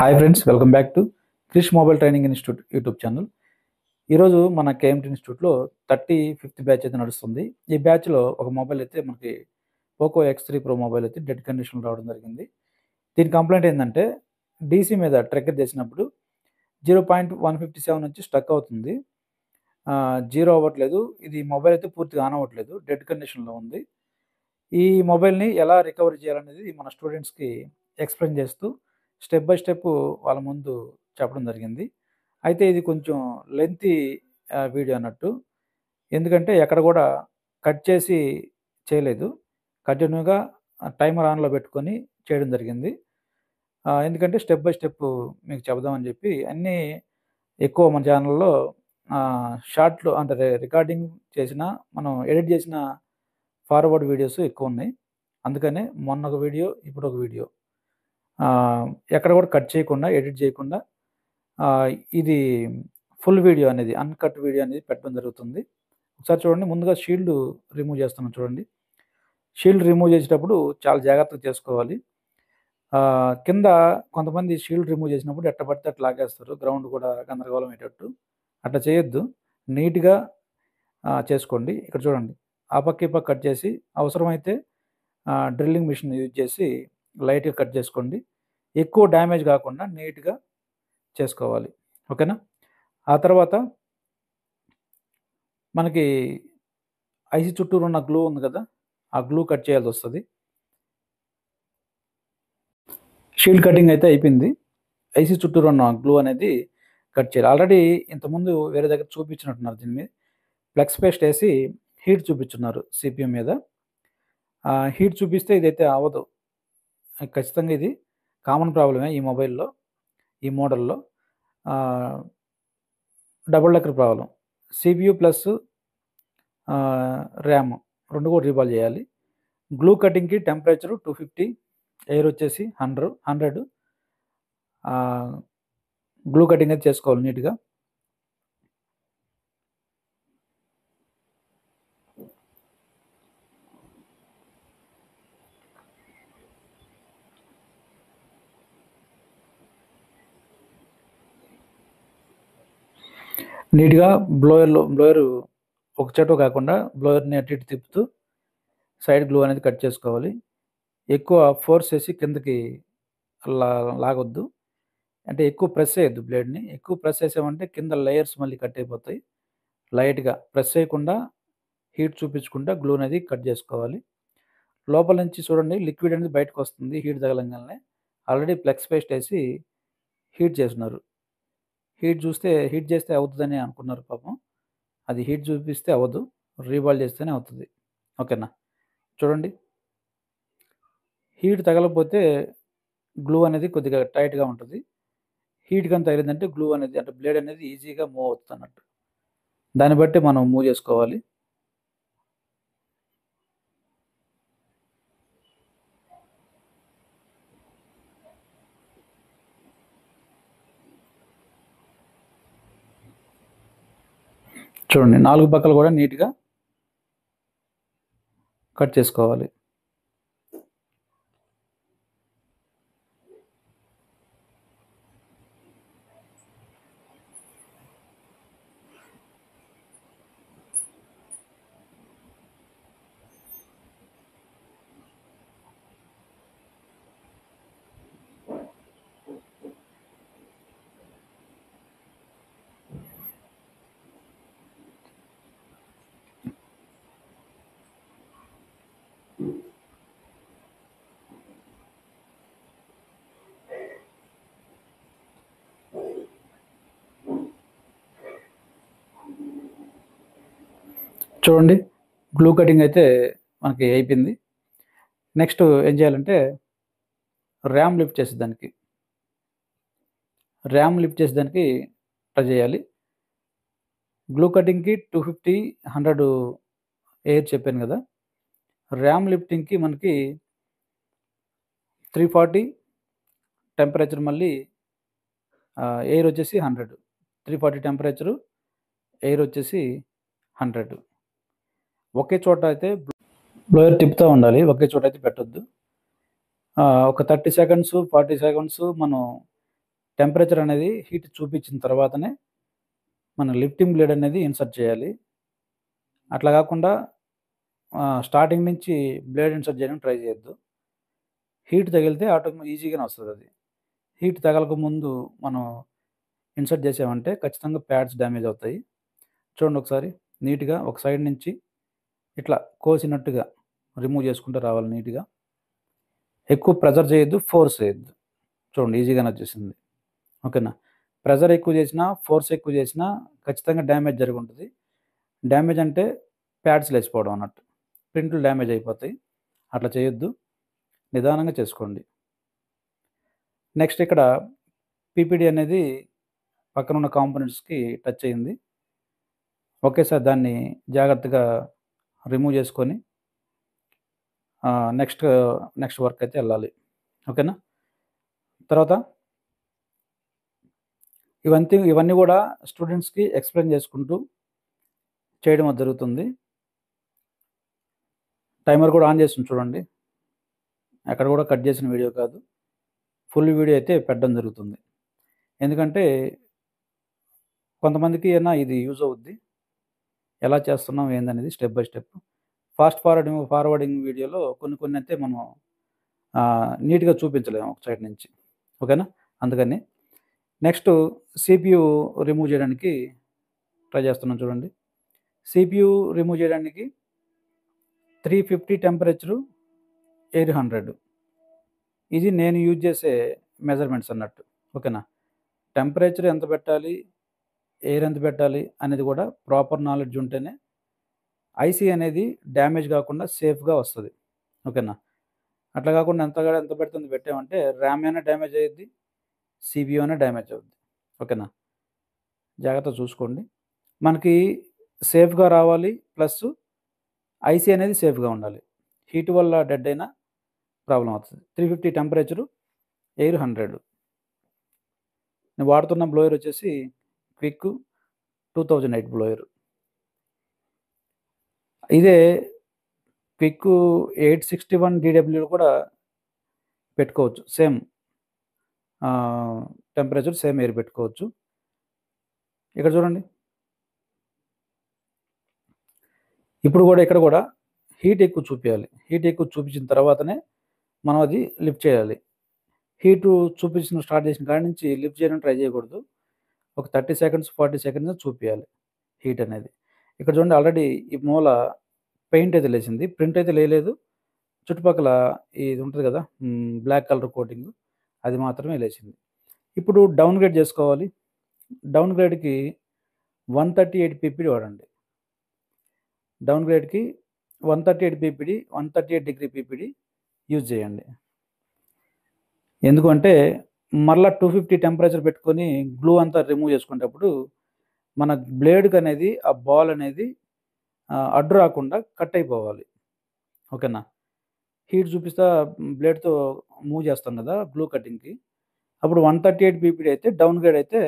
Hi friends, welcome back to Krish mobile training institute YouTube channel. ఈరోజు మన KMT ఇన్స్టిట్యూట్లో 35th batch అయితే నడుస్తుంది. ఈ బ్యాచ్లో ఒక మొబైల్ అయితే మనకి పోకో X3 Pro మొబైల్ అయితే డెడ్ కండిషన్లో రావడం జరిగింది. దీని కంప్లైంట్ ఏంటంటే డీసీ మీద ట్రిగ్గర్ చేసినప్పుడు 0.157 నుంచి స్టక్ అవుతుంది. జీరో అవ్వట్లేదు. ఇది మొబైల్ అయితే పూర్తిగా ఆన్ అవ్వట్లేదు, డెడ్ కండిషన్లో ఉంది. ఈ మొబైల్ని ఎలా రికవరీ చేయాలనేది మన స్టూడెంట్స్కి ఎక్స్ప్లెయిన్ చేస్తూ స్టెప్ బై స్టెప్ వాళ్ళ ముందు చెప్పడం జరిగింది. అయితే ఇది కొంచెం లెంతీ వీడియో అన్నట్టు. ఎందుకంటే ఎక్కడ కూడా కట్ చేసి చేయలేదు. కంటిన్యూగా టైమర్ ఆన్లో పెట్టుకొని చేయడం జరిగింది. ఎందుకంటే స్టెప్ బై స్టెప్ మీకు చెప్దామని చెప్పి అన్నీ ఎక్కువ మన ఛానల్లో షార్ట్లు అంటే రికార్డింగ్ చేసిన, మనం ఎడిట్ చేసిన ఫార్వర్డ్ వీడియోస్ ఎక్కువ ఉన్నాయి. అందుకనే మొన్న ఒక వీడియో, ఇప్పుడు ఒక వీడియో ఎక్కడ కూడా కట్ చేయకుండా, ఎడిట్ చేయకుండా ఇది ఫుల్ వీడియో అనేది, అన్‌కట్ వీడియో అనేది పెట్టడం జరుగుతుంది. ఒకసారి చూడండి. ముందుగా షీల్డ్ రిమూవ్ చేస్తున్నాం చూడండి. షీల్డ్ రిమూవ్ చేసేటప్పుడు చాలా జాగ్రత్తగా చేసుకోవాలి. కింద కొంతమంది షీల్డ్ రిమూవ్ చేసినప్పుడు ఎట్ట పడితే అట్లా లాగేస్తారు, గ్రౌండ్ కూడా గందరగోళం అయ్యేటట్టు. అట్లా చేయొద్దు, నీట్‌గా చేసుకోండి. ఇక్కడ చూడండి, ఆ పక్క ఈ పక్క కట్ చేసి అవసరమైతే డ్రిల్లింగ్ మిషన్ యూజ్ చేసి లైట్‌గా కట్ చేసుకోండి. ఎక్కువ డ్యామేజ్ కాకుండా నీట్‌గా చేసుకోవాలి. ఓకేనా? ఆ తర్వాత మనకి ఐసీ చుట్టూరు ఉన్న గ్లూ ఉంది కదా, ఆ గ్లూ కట్ చేయాల్సి వస్తుంది. షీల్డ్ కటింగ్ అయితే అయిపోయింది. ఐసీ చుట్టూరు ఉన్న గ్లూ అనేది కట్ చేయాలి. ఆల్రెడీ ఇంతకుముందు వేరే దగ్గర చూపించినట్టున్నారు. దీని మీద ఫ్లెక్స్ పేస్ట్ వేసి హీట్ చూపించున్నారు సిపిఎం మీద. హీట్ చూపిస్తే ఇదైతే అవ్వదు. ఖచ్చితంగా ఇది కామన్ ప్రాబ్లమే ఈ మొబైల్లో, ఈ మోడల్లో. Double decker problem. CPU plus RAM రెండు కూడా రీబాల్ చేయాలి. గ్లూ కటింగ్కి టెంపరేచరు 250, ఎయిర్ వచ్చేసి 100. గ్లూ కటింగ్ అయితే చేసుకోవాలి నీట్గా. నీట్గా బ్లోయర్ ఒక చెట్టు కాకుండా బ్లోయర్ని అటు ఇటు తిప్పుతూ సైడ్ గ్లూ అనేది కట్ చేసుకోవాలి. ఎక్కువ ఫోర్స్ చేసి కిందకి లాగొద్దు, అంటే ఎక్కువ ప్రెస్ చేయొద్దు బ్లేడ్ని. ఎక్కువ ప్రెస్ చేసామంటే కింద లేయర్స్ మళ్ళీ కట్ అయిపోతాయి. లైట్గా ప్రెస్ చేయకుండా హీట్ చూపించకుండా గ్లూ అనేది కట్ చేసుకోవాలి. లోపల నుంచి చూడండి, లిక్విడ్ అనేది బయటకు వస్తుంది హీట్ తగలంగానే. ఆల్రెడీ ఫ్లెక్స్ పేస్ట్ వేసి హీట్ చేస్తున్నారు. హీట్ చేస్తే అవుతుందని అనుకున్నారు పాపం. అది హీట్ చూపిస్తే అవ్వదు, రీబాల్ చేస్తేనే అవుతుంది. ఓకేనా? చూడండి, హీట్ తగలకపోతే గ్లూ అనేది కొద్దిగా టైట్గా ఉంటుంది. హీట్ కానీ తగిలిందంటే గ్లూ అనేది, అంటే బ్లేడ్ అనేది ఈజీగా మూవ్ అవుతుంది అన్నట్టు. దాన్ని బట్టి మనం మూవ్ చేసుకోవాలి. చూడండి, 4 పక్కలు కూడా నీట్గా కట్ చేసుకోవాలి. చూడండి, గ్లూ కటింగ్ అయితే మనకి అయిపోయింది. నెక్స్ట్ ఏం చేయాలంటే ర్యామ్ లిఫ్ట్ చేసేదానికి ట్రై చేయాలి. గ్లూ కటింగ్కి 250, 100 ఎయిర్ చెప్పాను కదా. ర్యామ్ లిఫ్టింగ్కి మనకి 340 టెంపరేచర్, మళ్ళీ ఎయిర్ వచ్చేసి 100. 340 టెంపరేచరు, ఎయిర్ వచ్చేసి 100. ఒకే చోట అయితే బ్లోయర్ తిప్పుతూ ఉండాలి, ఒకే చోట అయితే పెట్టొద్దు. ఒక 30 సెకండ్స్ 40 సెకండ్స్ మనం టెంపరేచర్ అనేది హీట్ చూపించిన తర్వాతనే మనం లిఫ్టింగ్ బ్లేడ్ అనేది ఇన్సర్ట్ చేయాలి. అట్లా కాకుండా స్టార్టింగ్ నుంచి బ్లేడ్ ఇన్సర్ట్ చేయడానికి ట్రై చేయొద్దు. హీట్ తగిలితే ఈజీగానే వస్తుంది అది. హీట్ తగలక ముందు మనం ఇన్సర్ట్ చేసామంటే ఖచ్చితంగా ప్యాడ్స్ డ్యామేజ్ అవుతాయి. చూడండి ఒకసారి నీట్‌గా ఒక సైడ్ నుంచి ఇట్లా కోసినట్టుగా రిమూవ్ చేసుకుంటూ రావాలి నీట్‌గా. ఎక్కువ ప్రెషర్ చేయొద్దు, ఫోర్స్ చేయొద్దు. చూడండి ఈజీగానే వచ్చేసింది. ఓకేనా. ప్రెషర్ ఎక్కువ చేసినా, ఫోర్స్ ఎక్కువ చేసినా ఖచ్చితంగా డ్యామేజ్ జరిగి ఉంటుంది. డ్యామేజ్ అంటే ప్యాడ్స్ లేచిపోవడం అన్నట్టు. ప్రింట్లు డ్యామేజ్ అయిపోతాయి. అట్లా చేయొద్దు. నిదానంగా చేసుకోండి. నెక్స్ట్ ఇక్కడ పీపీడీ అనేది పక్కనున్న కాంపోనెంట్స్‌కి టచ్ అయింది. ఒకేసారి దాన్ని జాగ్రత్తగా రిమూవ్ చేసుకొని నెక్స్ట్ వర్క్ అయితే వెళ్ళాలి. ఓకేనా. తర్వాత ఇవన్నీ కూడా స్టూడెంట్స్‌కి ఎక్స్‌ప్లెయిన్ చేసుకుంటూ చేయడం అది జరుగుతుంది. టైమర్ కూడా ఆన్ చేసి చూడండి. అక్కడ కూడా కట్ చేసిన వీడియో కాదు. ఫుల్ వీడియో అయితే పెట్టడం జరుగుతుంది. ఎందుకంటే కొంతమందికి ఇది యూజ్ అవుద్ది. ఎలా చేస్తున్నాం ఏందనేది స్టెప్ బై స్టెప్. ఫార్వర్డింగ్ వీడియోలో కొన్ని అయితే మనం నీట్‌గా చూపించలేము ఒక సైడ్ నుంచి. ఓకేనా. అందుకని నెక్స్ట్ సీపీయూ రిమూవ్ చేయడానికి ట్రై చేస్తున్నాం చూడండి. సీపీయూ రిమూవ్ చేయడానికి 350 టెంపరేచరు, ఎయిర్ 100 ఇది నేను యూజ్ చేసే మెజర్మెంట్స్ అన్నట్టు. ఓకేనా. టెంపరేచర్ ఎంత పెట్టాలి, ఎయిర్ ఎంత పెట్టాలి అనేది కూడా ప్రాపర్ నాలెడ్జ్ ఉంటేనే ఐసీ అనేది డ్యామేజ్ కాకుండా సేఫ్‌గా వస్తది. ఓకేనా. అట్లా కాకుండా ఎంత పెడితే అంత పెట్టామంటే ర్యామ్ అయినా డ్యామేజ్ అయ్యిద్ది, సీపీయూ అయినా డ్యామేజ్ అవుద్ది. ఓకేనా. జాగ్రత్తగా చూసుకోండి. మనకి సేఫ్‌గా రావాలి, ప్లస్ ఐసీ అనేది సేఫ్‌గా ఉండాలి. హీట్ వల్ల డెడ్ అయినా ప్రాబ్లమ్ అవుతది. 350 టెంపరేచరు, ఎయిర్ 100. నేను వాడుతున్న బ్లోయర్ వచ్చేసి క్విక్ 2008 బ్లోయర్. ఇదే క్విక్ 861 డీడబ్ల్యూలో కూడా పెట్టుకోవచ్చు. సేమ్ టెంపరేచర్, సేమ్ ఎయిర్ పెట్టుకోవచ్చు. ఇక్కడ చూడండి. ఇక్కడ కూడా హీట్ ఎక్కువ చూపియాలి. హీట్ ఎక్కువ చూపించిన తర్వాతనే మనం అది లిఫ్ట్ చేయాలి. హీటు స్టార్ట్ చేసిన కాడి నుంచి లిఫ్ట్ చేయడానికి ట్రై చేయకూడదు. ఒక 30 సెకండ్స్, 40 సెకండ్స్ చూపియాలి హీట్ అనేది. ఇక్కడ చూడండి ఆల్రెడీ ఈ మూల పెయింట్ అయితే లేసింది. ప్రింట్ అయితే లేలేదు. చుట్టుపక్కల ఇది ఉంటుంది కదా, బ్లాక్ కలర్ కోటింగ్, అది మాత్రమే లేసింది. ఇప్పుడు డౌన్ గ్రేడ్ చేసుకోవాలి. డౌన్ గ్రేడ్‌కి 138 పీపీడీ వాడండి. డౌన్ గ్రేడ్‌కి 138 పీపీడీ, 138 డిగ్రీ పీపీడీ యూజ్ చేయండి. ఎందుకంటే మరలా 250 టెంపరేచర్ పెట్టుకొని గ్లూ అంతా రిమూవ్ చేసుకునేటప్పుడు మన బ్లేడ్‌కి అనేది ఆ బాల్ అనేది అడ్డు రాకుండా కట్ అయిపోవాలి. ఓకేనా. హీట్ చూపిస్తా బ్లేడ్‌తో మూవ్ చేస్తాం కదా గ్లూ కటింగ్‌కి. అప్పుడు 138 పీపీడీ అయితే డౌన్ గ్రేడ్ అయితే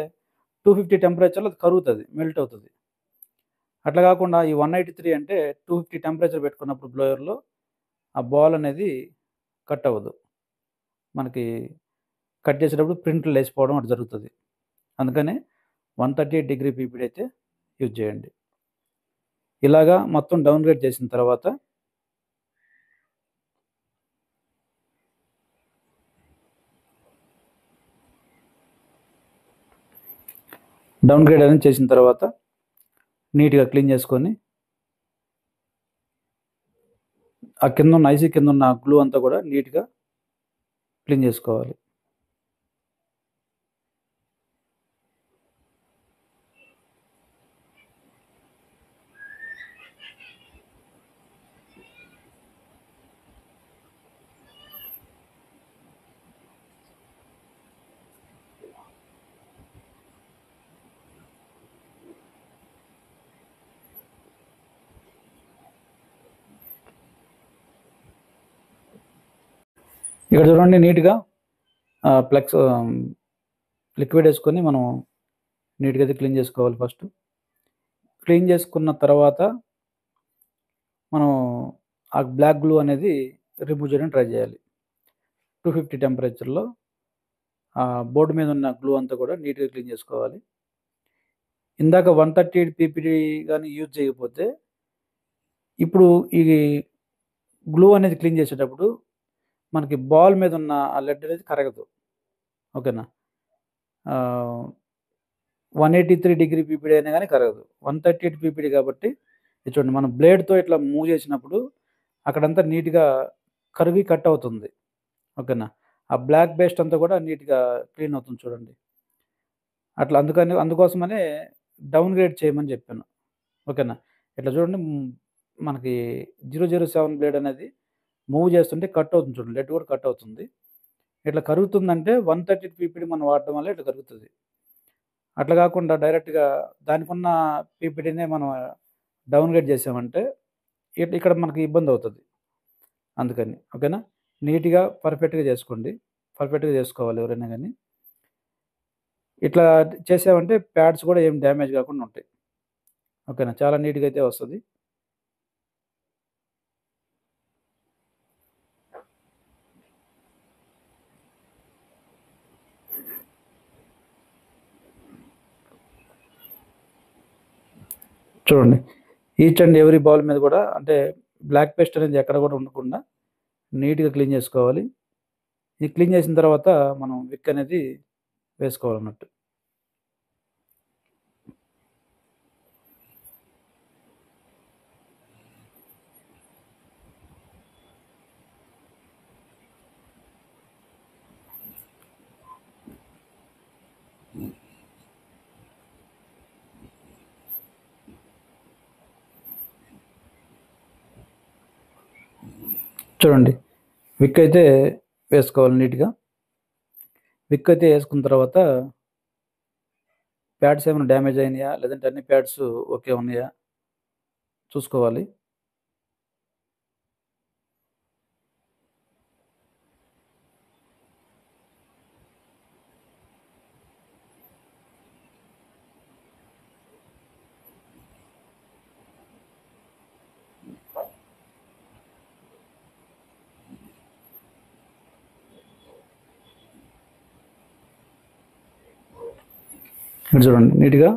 250 టెంపరేచర్‌లో అది కరుగుతది, మెల్ట్ అవుతది. అట్లా కాకుండా ఈ 183 అంటే 250 టెంపరేచర్ పెట్టుకున్నప్పుడు బ్లోయర్‌లో ఆ బాల్ అనేది కట్ అవ్వదు. మనకి కట్ చేసేటప్పుడు ప్రింట్లు లేచిపోవడం అటు జరుగుతది. అందుకనే 138 డిగ్రీ పీపీడీ అయితే యూజ్ చేయండి. ఇలాగా మొత్తం డౌన్ గ్రేడ్ చేసిన తర్వాత డౌన్ గ్రేడ్ అనేది చేసిన తర్వాత నీట్‌గా క్లీన్ చేసుకొని ఆ ఐసీ కింద ఉన్న గ్లూ అంతా కూడా నీట్‌గా క్లీన్ చేసుకోవాలి. ఇక్కడ చూడండి నీట్‌గా ప్లగ్స్ లిక్విడ్ వేసుకొని మనం నీట్‌గా అయితే క్లీన్ చేసుకోవాలి ఫస్ట్. క్లీన్ చేసుకున్న తర్వాత మనం ఆ బ్లాక్ గ్లూ అనేది రిమూవ్ చేయడానికి ట్రై చేయాలి. 250 టెంపరేచర్‌లో బోర్డు మీద ఉన్న గ్లూ అంతా కూడా నీట్‌గా క్లీన్ చేసుకోవాలి. ఇందాక 138 పీపీడీ గాని యూజ్ చేయకపోతే, ఇప్పుడు ఈ గ్లూ అనేది క్లీన్ చేసేటప్పుడు మనకి బాల్ మీద ఉన్న ఆ లెడ్ అనేది కరగదు. ఓకేనా? ఆహ్, 183 డిగ్రీ పీపీడీ అయినా గాని కరగదు. 138 పీపీడీ కాబట్టి ఇది చూడండి, మనం బ్లేడ్‌తో ఇట్లా మూవ్ చేసినప్పుడు అక్కడంతా నీట్‌గా కరిగి కట్ అవుతుంది. ఓకేనా? ఆ బ్లాక్ పేస్ట్ అంతా కూడా నీట్‌గా క్లీన్ అవుతుంది చూడండి. అట్లా అందుకోసమనే డౌన్ గ్రేడ్ చేయమని చెప్పాను. ఓకేనా? ఇట్లా చూడండి, మనకి 007 బ్లేడ్ అనేది మూవ్ చేస్తుంటే కట్ అవుతుంది చూడండి. లెడ్ కూడా కట్ అవుతుంది. ఇట్లా కరుగుతుందంటే 130 పీపీడీ మనం వాడడం వల్ల ఇట్లా కరుగుతది. అట్లా కాకుండా డైరెక్ట్‌గా దానికున్న పీపీడీనే మనం డౌన్ గ్రేడ్ చేసామంటే ఇక్కడ మనకి ఇబ్బందవుతది. అందుకని. ఓకేనా? నీట్‌గా పర్ఫెక్ట్‌గా చేసుకోండి. పర్ఫెక్ట్‌గా చేసుకోవాలి ఎవరైనా గాని. ఇట్లా చేసామంటే ప్యాడ్స్ కూడా ఏం డ్యామేజ్ కాకుండా ఉంటాయి. ఓకేనా? చాలా నీట్‌గా అయితే వస్తది. చూడండి. ఈచ్ అండ్ ఎవ్రీ బౌల్ మీద కూడా అంటే బ్లాక్ పేస్ట్ అనేది ఎక్కడ కూడా ఉండకుండా నీట్‌గా క్లీన్ చేసుకోవాలి. ఇది క్లీన్ చేసిన తర్వాత మనం విక్ అనేది వేసుకోవాలన్నట్టు. చూడండి. విక్ అయితే వేసుకోవాలి నీట్‌గా. విక్ అయితే ఏసుకున్న తర్వాత ప్యాడ్స్ ఏమైనా డ్యామేజ్ అయినాయా? లేదంటే అన్ని ప్యాడ్స్ ఓకే ఉన్నాయా? చూసుకోవాలి. ఇక్కడ చూడండి నీట్‌గా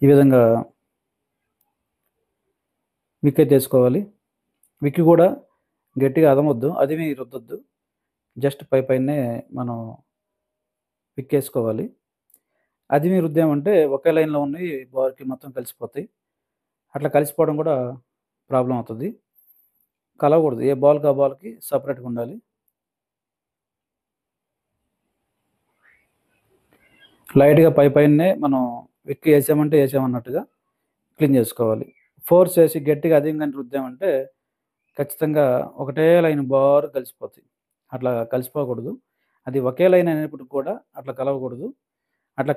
ఈ విధంగా విక్ అయితే ఏసుకోవాలి. విక్ కూడా గట్టిగా అదమొద్దు. అదిమి రుద్దొద్దు. జస్ట్ పైనే మనం విక్ ఏసుకోవాలి. అదిమి రుద్దామంటే ఒకే లైన్‌లో ఉన్నయి బార్‌కి మొత్తం కలిసిపోతాయి. అట్లా కలిసిపోవడం కూడా ప్రాబ్లమ్ అవుతది. కలవకూడదు. ఏ బాల్‌కి ఆ బాల్‌కి సెపరేట్‌గా ఉండాలి. లైట్‌గా పైనే మనం విక్ ఏసామంటే ఏసామన్నట్టుగా క్లీన్ చేసుకోవాలి. ఫోర్స్ ఏసి గట్టిగా అదిమి గాని రుద్దామంటే ఖచ్చితంగా ఒకటే లైన్ బారుగా కలిసిపోతాయి. అట్లా కలిసిపోకూడదు. అది ఒకే లైన్ అయినప్పటికి కూడా అట్లా కలవకూడదు. అట్లా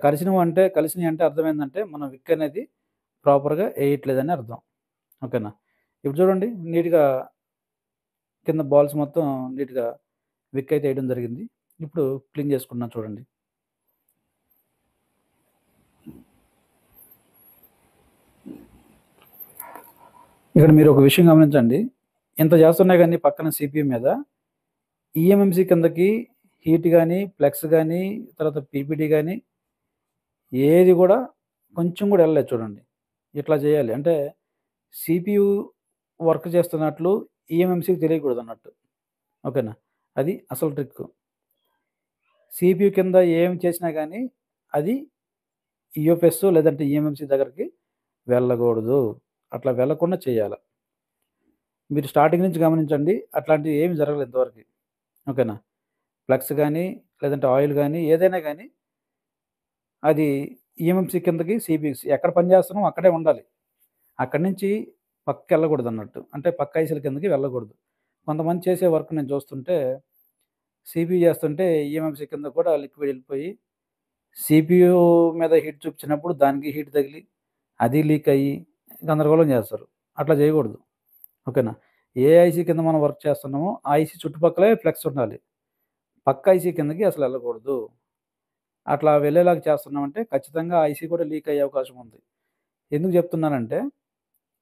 కలిసినియంటే అర్థమైందంటే మనం విక్ అనేది ప్రాపర్‌గా ఏయట్లేదని అర్థం. ఓకేనా? ఇప్పుడు చూడండి నీట్‌గా కింద బాల్స్ మొత్తం నీట్‌గా విక్ అయితే ఏయడం జరిగింది. ఇప్పుడు క్లీన్ చేసుకుంటున్నాను చూడండి. ఇక్కడ మీరు ఒక విషయం గమనించండి. ఇంత చేస్తున్నా గాని పక్కన సీపీయూ మీద ఈఎంఎంసీ కిందకి హీట్ గాని, ఫ్లెక్స్ గాని, తర్వాత పీపీడీ గాని ఏది గూడా కొంచెం గూడా ఎళ్ళలేదు చూడండి. ఇట్లా చేయాలి. అంటే సీపీయూ వర్క్ చేస్తున్నట్లు ఈఎంఎంసీకి తెలియకూడదన్నట్టు. ఓకేనా? అది అసలు ట్రిక్కు. సీపీయూ కింద ఏం చేసినా గాని అది యూఎఫ్ఎస్ లేదంటే ఈఎంఎంసీ దగ్గరికి వెళ్ళకూడదు. అట్లా వెళ్ళకుండా చేయాల. మీరు స్టార్టింగ్ నుంచి గమనించండి. అట్లాంటివి ఏమి జరగలేదు ఇంతవరకి. ఓకేనా? ఫ్లక్స్ గాని, లేదంటే ఆయిల్ గాని, ఏదైనా గాని అది ఈఎంఎంసీ కిందకి సీపీయూస్ ఎక్కడ పని చేస్తున్నామో అక్కడే ఉండాలి. అక్కడి నుంచి పక్కకెళ్ళకూడదన్నట్టు. అంటే పక్క ఐసీల కిందకి వెళ్ళకూడదు. కొంతమంది చేసే వర్క్ నేను చూస్తుంటే సీపీయూ చేస్తుంటే ఈఎంఎంసీ కింద కూడా లిక్విడ్ ఎళ్ళిపోయి సీపీయూ మీద హీట్ చూపించినప్పుడు దానికి హీట్ తగిలి అది లీక్ అయ్యి గందరగోళం చేస్తారు. అట్లా చేయకూడదు. ఓకేనా? ఏ ఐసీ కింద మనం వర్క్ చేస్తున్నామో ఆ ఐసీ చుట్టుపక్కలే ఫ్లెక్స్ ఉండాలి. పక్క ఐసీ కిందకి అసలు ఎళ్ళకూడదు. అట్లా వెళ్ళేలాగా చేస్తున్నామంటే ఖచ్చితంగా ఐసీ కూడా లీక్ అయ్యే అవకాశం ఉంది. ఎందుకు చెప్తున్నానంటే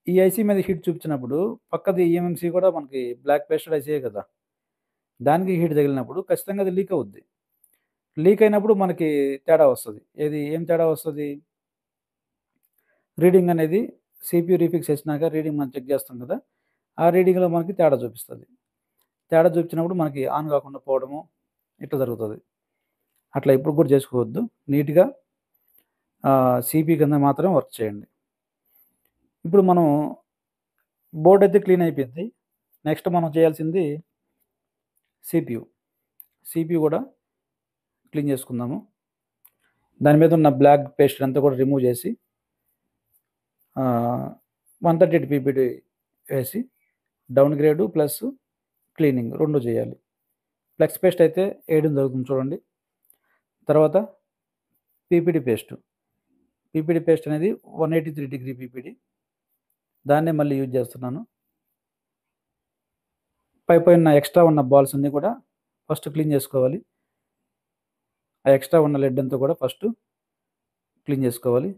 ఈ ఐసీ మీద హీట్ చూపించినప్పుడు పక్కది ఈఎంఎంసీ కూడా మనకి బ్లాక్ పేస్టెడ్ ఐసీయే కదా! దానికి హీట్ తగిలినప్పుడు ఖచ్చితంగా అది లీక్ అవుద్ది. లీక్ అయినప్పుడు మనకి తేడా వస్తది. ఏం తేడా వస్తది? రీడింగ్ అనేది సీపీయూ రీఫిక్స్ చేసినాక రీడింగ్ మనం చెక్ చేస్తాం కదా! ఆ రీడింగ్‌లో మనకి తేడా చూపిస్తది. తేడా చూపించినప్పుడు మనకి ఆన్ కాకుండా పోవడము ఇట్లా జరుగుతది. అట్లా ఎప్పుడు కూడా చేసుకోవద్దు. నీట్‌గా సీపీ కింద మాత్రం వర్క్ చేయండి. ఇప్పుడు మనం బోర్డ్ అయితే క్లీన్ అయిపోయింది. నెక్స్ట్ మనం చేయాల్సింది సీపీయూ. సీపీయూ కూడా క్లీన్ చేసుకుందాము. దాని మీద ఉన్న బ్లాక్ పేస్ట్ అంతా కూడా రిమూవ్ చేసి 138 పీపీటీ వేసి డౌన్ గ్రేడు ప్లస్ క్లీనింగ్ 2 చేయాలి. ఫ్లెక్స్ పేస్ట్ అయితే వేయడం జరుగుతుంది చూడండి. తర్వాత పీపీటీ పేస్ట్. పీపీటీ పేస్ట్ అనేది 183 డిగ్రీ పీపీటీ. దాన్నే మళ్ళీ యూజ్ చేస్తున్నాను. పైన ఎక్స్ట్రా ఉన్న బాల్స్ అన్నీ కూడా ఫస్ట్ క్లీన్ చేసుకోవాలి. ఆ ఎక్స్ట్రా ఉన్న లెడ్ అంతా కూడా ఫస్ట్ క్లీన్ చేసుకోవాలి.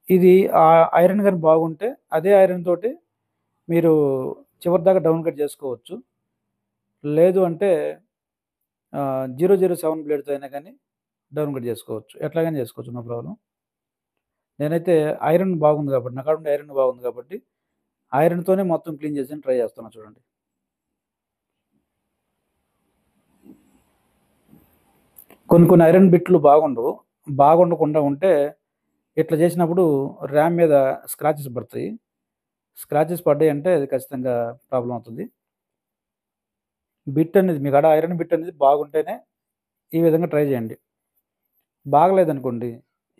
ఇది ఐరన్ గాని బాగుంటే అదే ఐరన్ తోటి మీరు చివరిదాకా డౌన్ కట్ చేసుకోవచ్చు. లేదు అంటే 007 బ్లేడ్‌తో అయినా కానీ డౌన్ కట్ చేసుకోవచ్చు. ఎట్లాగైనా చేసుకోవచ్చు. No problem. నేనైతే ఐరన్ బాగుంది కాబట్టి నా కాడ ఉండే ఐరన్ బాగుంది కాబట్టి ఐరన్‌తోనే మొత్తం క్లీన్ చేసేయడానికి ట్రై చేస్తున్నా చూడండి. కొన్ని ఐరన్ బిట్లు బాగుండవు. బాగుండకుండా ఉంటే ఇట్లా చేసినప్పుడు ర్యామ్ మీద స్క్రాచెస్ పడతాయి. స్క్రాచెస్ పడ్డాయంటే అది ఖచ్చితంగా ప్రాబ్లమ్ అవుతుంది. బిట్ అనేది మీ కాడ ఐరన్ బిట్ అనేది బాగుంటేనే ఈ విధంగా ట్రై చేయండి. బాగలేదనుకోండి,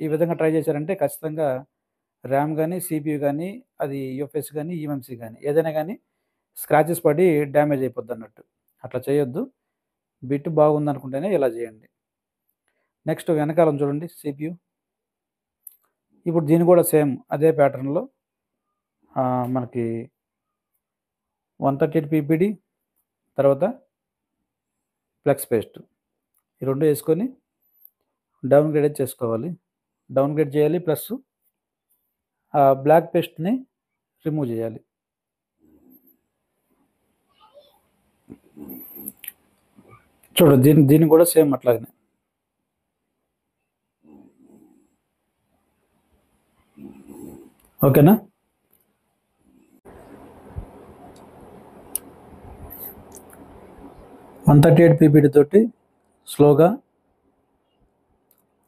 ఈ విధంగా ట్రై చేశారంటే ఖచ్చితంగా ర్యామ్ గానీ, సీపీయూ గానీ, అది యూఎఫ్ఎస్ గానీ, ఈఎంసీ గానీ ఏదైనా గానీ స్క్రాచెస్ పడి డ్యామేజ్ అయిపోద్దన్నట్టు. అట్లా చేయొద్దు. బిట్ బాగుందనుకుంటేనే ఇలా చేయండి. నెక్స్ట్ వెనకాల ఉంది చూడండి సీపీయూ. ఇప్పుడు దీన్ని కూడా సేమ్ అదే ప్యాటర్న్‌లో మనకి 138 పీపీడీ తర్వాత ఫ్లెక్స్ పేస్ట్ ఈ 2 వేసుకొని డౌన్ గ్రేడ్ చేసుకోవాలి. డౌన్ గ్రేడ్ చేయాలి. ప్లస్ బ్లాక్ పేస్ట్‌ని రిమూవ్ చేయాలి. చూడండి దీన్ని కూడా సేమ్ అట్లాగనే. ఓకేనా? వన్ 138 పీపీడీ తోటి స్లోగా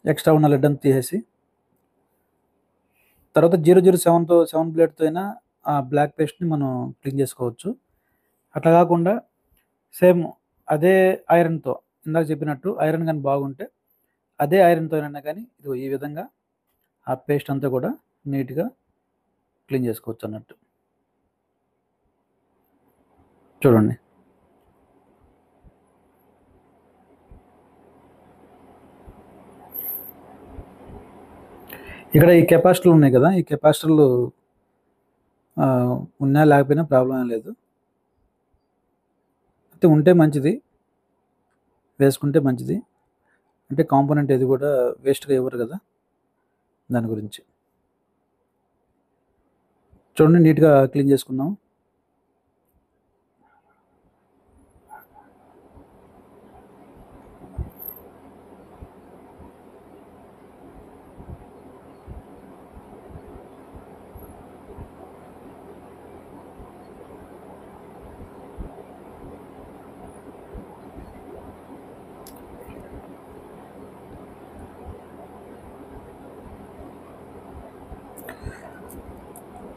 ఎక్స్ట్రా ఉన్న లెడ్ అంతా తీసేసి తర్వాత 7 బ్లేడ్‌తో అయినా ఆ బ్లాక్ పేస్ట్‌ని మనం క్లీన్ చేసుకోవచ్చు. అట్లా కాకుండా సేమ్ అదే ఐరన్‌తో ఇందాక చెప్పినట్టు ఐరన్ గాని బాగుంటే అదే ఐరన్‌తోనైనా కానీ ఇదిగో ఈ విధంగా ఆ పేస్ట్ అంతా కూడా నీట్‌గా క్లీన్ చేసుకోవచ్చు అన్నట్టు. చూడండి. ఇక్కడ ఈ కెపాసిటర్లు ఉన్నాయి కదా! ఈ కెపాసిటర్లు ఉన్నా లేకపోయినా ప్రాబ్లమ్ ఏం లేదు. అయితే ఉంటే మంచిది. వేసుకుంటే మంచిది. అంటే కాంపోనెంట్ ఏది కూడా వేస్ట్‌గా ఇవ్వరు కదా! దాని గురించి. చూడండి నీట్‌గా క్లీన్ చేసుకుందాం.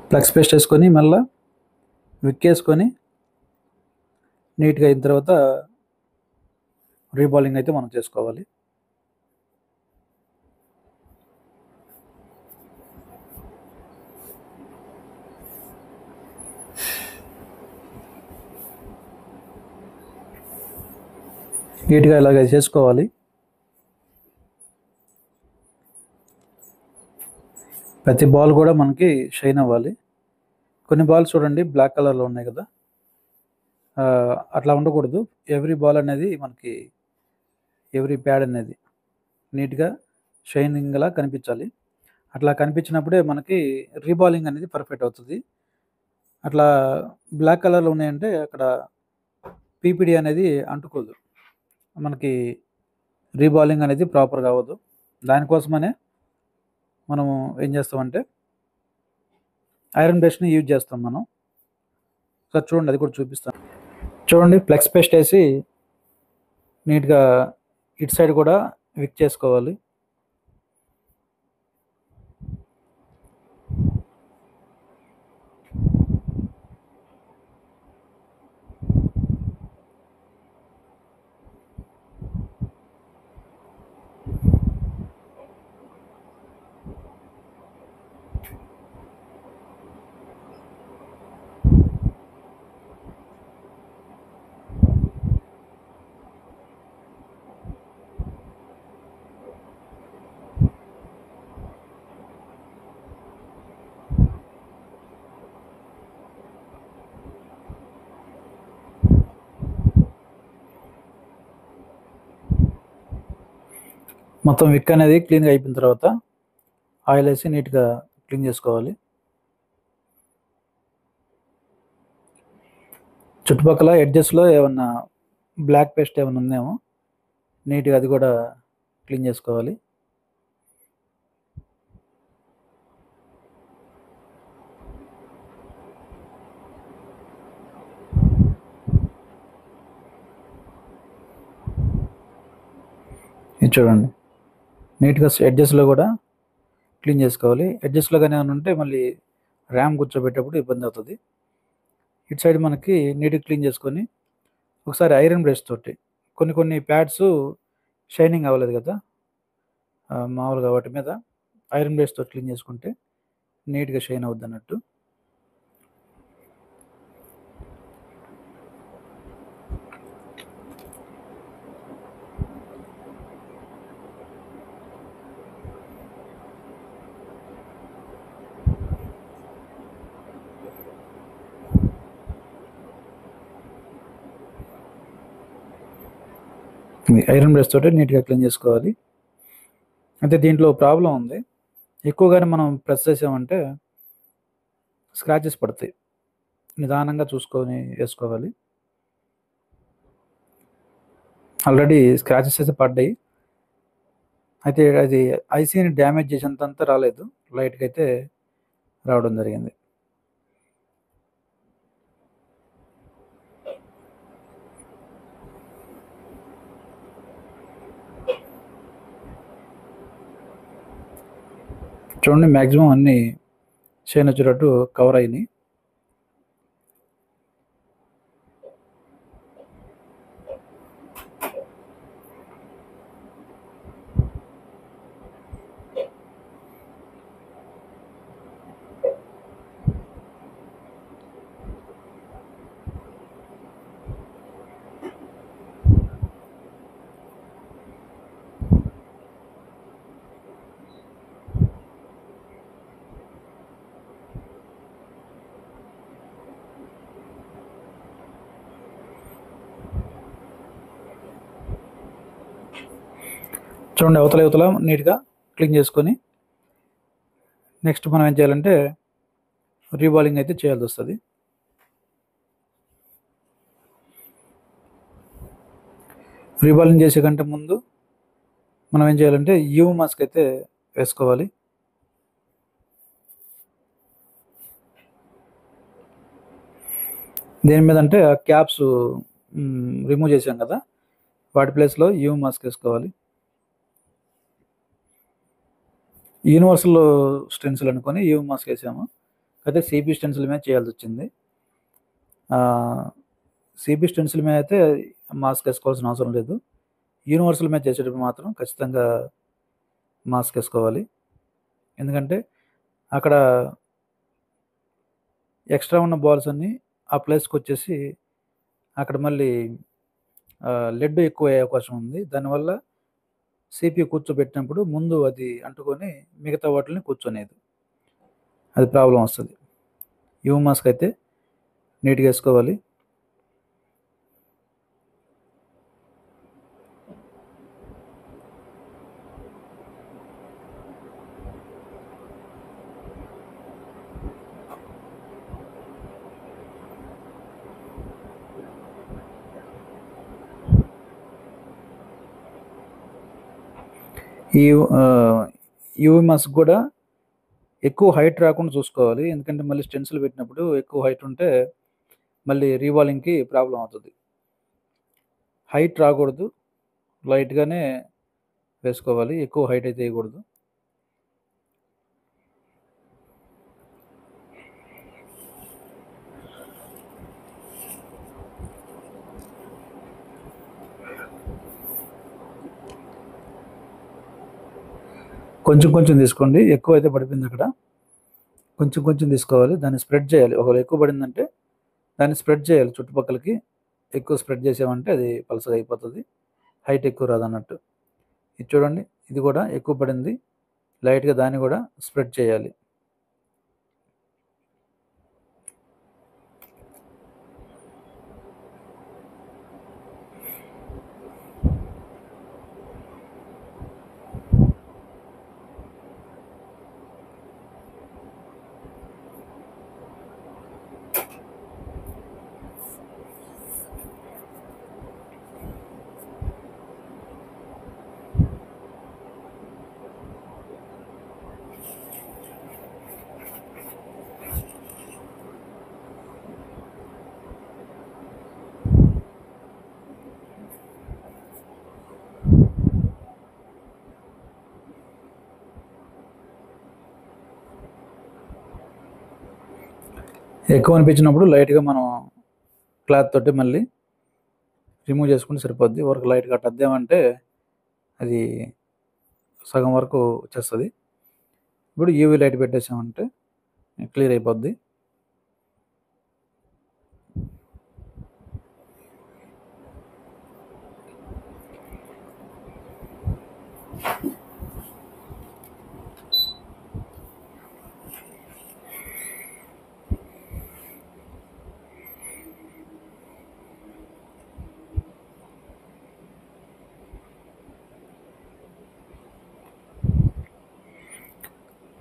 ఫ్లెక్స్ పేస్ట్ వేసుకొని మళ్ళా విక్కేసుకొని నీట్‌గా అయిన తర్వాత రీబాలింగ్ అయితే మనం చేసుకోవాలి. నీట్‌గా ఇలాగ చేసుకోవాలి. ప్రతి బాల్ కూడా మనకి షైన్ అవ్వాలి. కొన్ని బాల్స్ చూడండి బ్లాక్ కలర్‌లో ఉన్నాయి కదా! అట్లా ఉండకూడదు. ఎవ్రీ బాల్ అనేది మనకి ఎవ్రీ ప్యాడ్ అనేది నీట్‌గా షైనింగ్‌లా కనిపించాలి. అట్లా కనిపించినప్పుడే మనకి రీబాలింగ్ అనేది పర్ఫెక్ట్ అవుతది. అట్లా బ్లాక్ కలర్‌లో ఉన్నాయంటే అక్కడ పీపీడీ అనేది అంటుకోదు. మనకి రీబాలింగ్ అనేది ప్రాపర్గా అవ్వదు. దానికోసమనే మనము ఏం చేస్తామంటే ఐరన్ బ్రష్ని యూజ్ చేస్తాం మనం. సార్ చూడండి, అది కూడా చూపిస్తాను. చూడండి, ఫ్లెక్స్ పేస్ట్ వేసి నీట్గా ఇటు సైడ్ కూడా విక్ చేసుకోవాలి. మొత్తం విక్ అనేది క్లీన్గా అయిపోయిన తర్వాత ఆయిల్ వేసి నీట్గా క్లీన్ చేసుకోవాలి. చుట్టుపక్కల ఎడ్జెస్లో ఏమన్నా బ్లాక్ పేస్ట్ ఏమైనా ఉందేమో నీట్గా అది కూడా క్లీన్ చేసుకోవాలి. ఇది చూడండి, నీట్గా ఎడ్జెస్లో కూడా క్లీన్ చేసుకోవాలి. ఎడ్జెస్లో కానీ ఏమైనా ఉంటే మళ్ళీ ర్యామ్ కూర్చోబెట్టేటప్పుడు ఇబ్బంది అవుతుంది. ఇటు సైడ్ మనకి నీట్గా క్లీన్ చేసుకొని ఒకసారి ఐరన్ బ్రష్ తోటి కొన్ని ప్యాడ్స్ షైనింగ్ అవ్వలేదు కదా, మామూలుగా వాటి మీద ఐరన్ బ్రష్ తోటి క్లీన్ చేసుకుంటే నీట్గా షైన్ అవుద్ది అన్నట్టు. ఐరన్ బ్రష్ తోటి నీట్గా క్లీన్ చేసుకోవాలి. అయితే దీంట్లో ప్రాబ్లం ఉంది, ఎక్కువగానే మనం ప్రెస్ చేసామంటే స్క్రాచెస్ పడతాయి. నిదానంగా చూసుకొని వేసుకోవాలి. ఆల్రెడీ స్క్రాచెస్ అయితే పడ్డాయి. అయితే అది ఐసీని డ్యామేజ్ చేసేంతంతా రాలేదు, లైట్గా అయితే రావడం జరిగింది. చూడండి, మ్యాక్సిమం అన్నీ షైన్ వచ్చేటట్టు కవర్ అయినాయి. చూడండి, అవతల నీట్గా క్లీన్ చేసుకొని నెక్స్ట్ మనం ఏం చేయాలంటే రీబాలింగ్ అయితే చేయాల్సి వస్తుంది. రీబాలింగ్ చేసే కంటే ముందు మనం ఏం చేయాలంటే యూవ్ మాస్క్ అయితే వేసుకోవాలి. దేని మీద అంటే ఆ క్యాప్స్ రిమూవ్ చేసాం కదా, వాటి ప్లేస్లో యూవ్ మాస్క్ వేసుకోవాలి. యూనివర్సల్ స్టెన్సిల్ అనుకొని యూవ్ మాస్క్ వేసాము, అయితే సిబి స్టెన్సిల్ మీద చేయాల్సి వచ్చింది. సిబి స్టెన్సిల్ మీద అయితే మాస్క్ వేసుకోవాల్సిన అవసరం లేదు. యూనివర్సల్ మీద చేసేటప్పుడు మాత్రం ఖచ్చితంగా మాస్క్ వేసుకోవాలి. ఎందుకంటే అక్కడ ఎక్స్ట్రా ఉన్న బాల్స్ అన్నీ ఆ ప్లేస్కి వచ్చేసి అక్కడ మళ్ళీ లెడ్ ఎక్కువ అయ్యే అవకాశం ఉంది. దానివల్ల సిపి కూర్చోబెట్టినప్పుడు ముందు అది అంటుకొని మిగతా వాటిని కూర్చొనేది, అది ప్రాబ్లం వస్తుంది. యూవ్ మాస్క్ అయితే నీట్గా వేసుకోవాలి. ఈ యూవీ మాస్క్ కూడా ఎక్కువ హైట్ రాకుండా చూసుకోవాలి. ఎందుకంటే మళ్ళీ స్టెన్సిల్ పెట్టినప్పుడు ఎక్కువ హైట్ ఉంటే మళ్ళీ రీవాలింగ్‌కి ప్రాబ్లమ్ అవుతది. హైట్ రాకూడదు. లైట్‌గానే వేసుకోవాలి. ఎక్కువ హైట్ అయితే ఎయకూడదు. కొంచెం కొంచెం తీసుకోండి. ఎక్కువైతే పడిపోయింది అక్కడ. కొంచెం కొంచెం తీసుకోవాలి. దాన్ని స్ప్రెడ్ చేయాలి. ఒకవేళ ఎక్కువ పడిందంటే దాన్ని స్ప్రెడ్ చేయాలి చుట్టుపక్కలకి. ఎక్కువ స్ప్రెడ్ చేసామంటే అది పలసగా అయిపోతది. హైట్ ఎక్కువ రాదన్నట్టు. ఇది చూడండి. ఇది కూడా ఎక్కువ పడింది. లైట్‌గా దాన్ని కూడా స్ప్రెడ్ చేయాలి. ఎక్కువ అనిపించినప్పుడు లైట్‌గా మనం క్లాత్ తోటి మళ్ళీ రిమూవ్ చేసుకుంటే సరిపోద్ది. ఊరక లైట్‌గా అట్ట అద్దామంటే అది సగం వరకు వచ్చేస్తది. ఇప్పుడు యూవీ లైట్ పెట్టేసామంటే క్లియర్ అయిపోద్ది.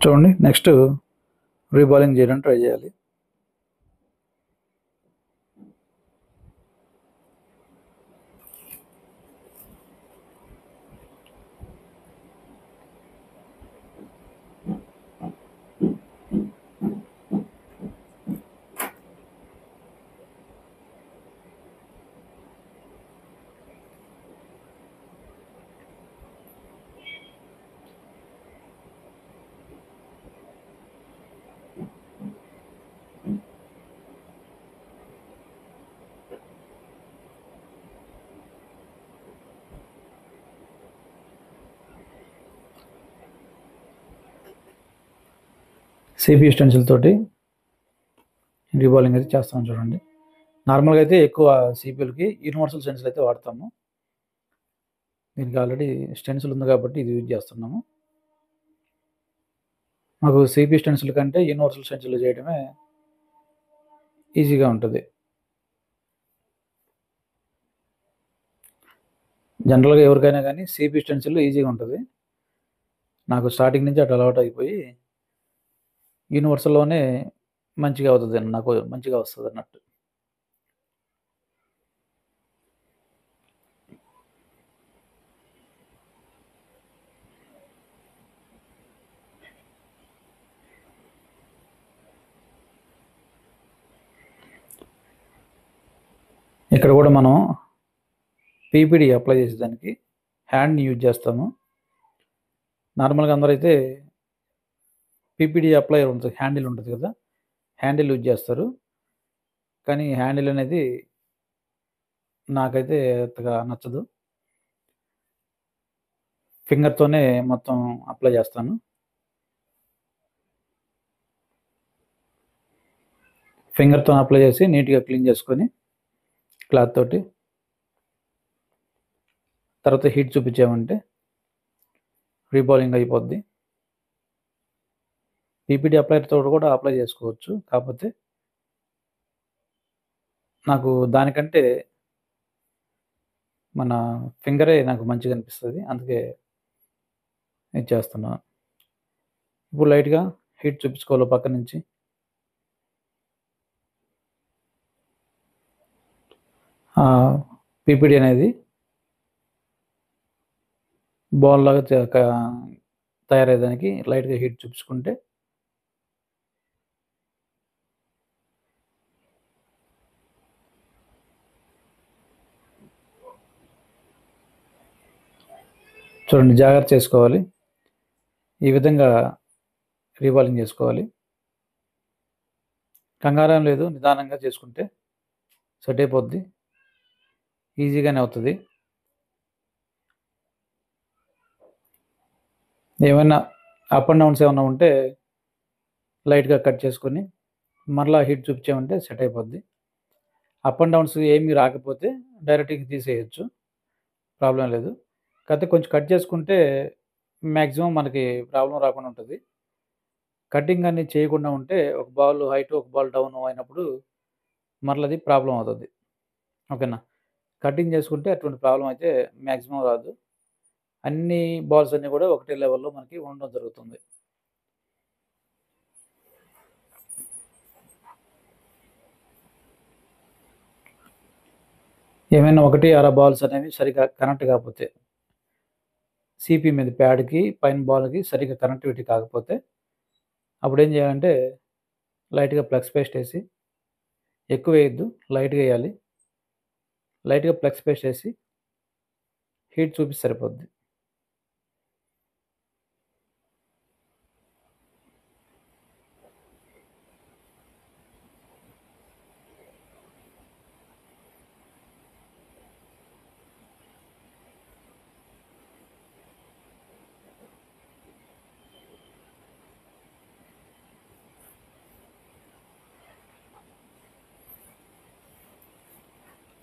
చూడండి నెక్స్ట్ రీబాలింగ్ చేయడానికి ట్రై చేయాలి. సిపి స్టెన్సిల్ తోటి రీబాలింగ్ అయితే చేస్తాం చూడండి. నార్మల్‌గా అయితే ఎక్కువ సిపిలకి యూనివర్సల్ స్టెన్సిల్ అయితే వాడతాము. దీనికి ఆల్రెడీ స్టెన్సిల్ ఉంది కాబట్టి ఇది యూజ్ చేస్తున్నాము. మాకు సిపి స్టెన్సిల్ కంటే యూనివర్సల్ స్టెన్సిల్ చేయడమే ఈజీగా ఉంటది. జనరల్‌గా ఎవరికైనా గానీ సిపి స్టెన్సిల్ ఈజీగా ఉంటది. నాకు స్టార్టింగ్ నుంచి అట్లా అలవాటు అయిపోయి యూనివర్సల్‌లోనే మంచిగా అవుతదండి. నాకు మంచిగా వస్తదన్నట్టు. ఇక్కడ కూడా మనం పీపీడీ అప్లై చేసేదానికి హ్యాండ్‌ని యూజ్ చేస్తాము. నార్మల్‌గా అందరైతే పీపీడీ అప్లైయర్ ఉంటది. హ్యాండిల్ ఉంటది కదా! హ్యాండిల్ యూజ్ చేస్తారు. కానీ హ్యాండిల్ అనేది నాకైతే అంతగా నచ్చదు. ఫింగర్‌తోనే మొత్తం అప్లై చేస్తాను. ఫింగర్‌తోని అప్లై చేసి నీట్‌గా క్లీన్ చేసుకొని క్లాత్ తోటి తర్వాత హీట్ చూపించామంటే రీబాలింగ్ అయిపోద్ది. పీపీడీ అప్లైయర్ తోటి కూడా అప్లై చేసుకోవచ్చు. కాకపోతే నాకు దానికంటే మన ఫింగరే నాకు మంచిగా అనిపిస్తది. అందుకే ఇది చేస్తున్నా. ఇప్పుడు లైట్‌గా హీట్ చూపించుకోవాలి పక్క నుంచి. పీపీడీ అనేది బాల్ లాగా తయారయ్యేదానికి లైట్గా హీట్ చూపించుకుంటే చూడండి, జాగ్రత్త చేసుకోవాలి. ఈ విధంగా రీబాలింగ్ చేసుకోవాలి. కంగారం లేదు, నిదానంగా చేసుకుంటే సెట్ అయిపోద్ది, ఈజీగానే అవుతుంది. ఏమైనా అప్ అండ్ డౌన్స్ ఏమైనా ఉంటే లైట్గా కట్ చేసుకొని మరలా హీట్ చూపించామంటే సెట్ అయిపోద్ది. అప్ అండ్ డౌన్స్ ఏమీ రాకపోతే డైరెక్ట్గా తీసేయచ్చు, ప్రాబ్లం లేదు. కాకపోతే కొంచెం కట్ చేసుకుంటే మ్యాక్సిమం మనకి ప్రాబ్లం రాకుండా ఉంటుంది. కటింగ్ అనేది చేయకుండా ఉంటే ఒక బాల్ హైట్ ఒక బాల్ డౌన్ అయినప్పుడు మరలా అది ప్రాబ్లం అవుతుంది. ఓకేనా? కటింగ్ చేసుకుంటే అటువంటి ప్రాబ్లం అయితే మ్యాక్సిమం రాదు. అన్ని బాల్స్ అన్నీ కూడా ఒకటే లెవెల్లో మనకి ఉండడం జరుగుతుంది. ఏమైనా ఒకటి అర బాల్స్ అనేవి సరిగ్గా కనెక్ట్ కాకపోతే, సిపి మీద ప్యాడ్కి పైన బాల్కి సరిగ్గా కనెక్టివిటీ కాకపోతే అప్పుడు ఏం చేయాలంటే లైట్గా ఫ్లెక్స్ పేస్ట్ వేసి, ఎక్కువ వేయద్దు, లైట్గా వేయాలి. లైట్గా ఫ్లెక్స్ పేస్ట్ వేసి హీట్ చూపిస్తే సరిపోద్ది.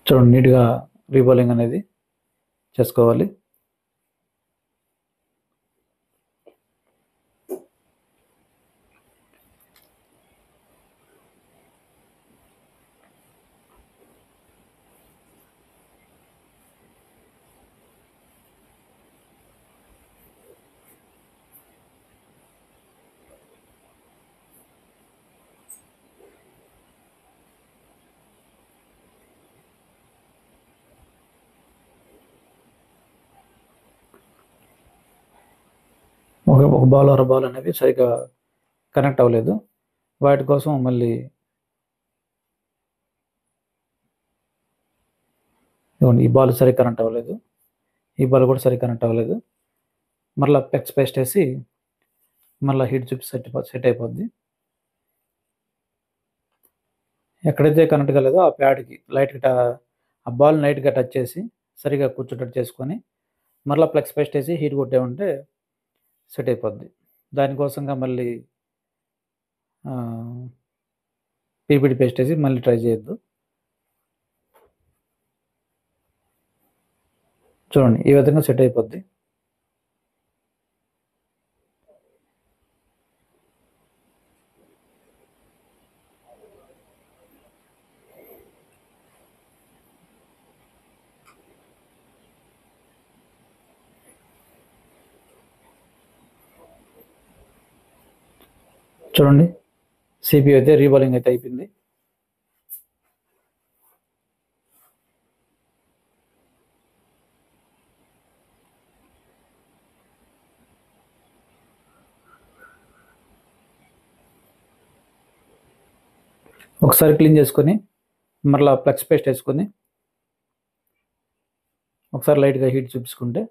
చూడండి, నీట్గా రీబాలింగ్ అనేది చేసుకోవాలి. ఒక బాల్ అర బాల్ అనేవి సరిగ్గా కనెక్ట్ అవ్వలేదు. వాటి కోసం మళ్ళీ ఈ బాల్ సరిగ్గా కనెక్ట్ అవ్వలేదు, ఈ బాల్ కూడా సరిగ్గా కనెక్ట్ అవ్వలేదు. మరలా ఫ్లెక్స్ పేస్ట్ వేసి మరలా హీట్ చూపి సెట్ అయిపోద్ది. ఎక్కడైతే కనెక్ట్ కాలేదో ఆ ప్యాడ్కి లైట్గా ఆ బాల్ లైట్గా టచ్ చేసి సరిగా కూర్చోటట్టు చేసుకొని మరలా ఫ్లెక్స్ పేస్ట్ వేసి హీట్ కొట్టామంటే సెట్ అయిపోద్ది. దానికోసంగా మళ్ళీ పీపీడి పేస్ట్ వేసి మళ్ళీ ట్రై చేయొద్దు. చూడండి, ఈ విధంగా సెట్ అయిపోద్ది. చూడండి, సిపి అయితే రీబాలింగ్ అయితే అయిపోయింది. ఒకసారి క్లీన్ చేసుకొని మరలా ఫ్లెక్స్ పేస్ట్ వేసుకొని ఒకసారి లైట్గా హీట్ చూపించుకుంటే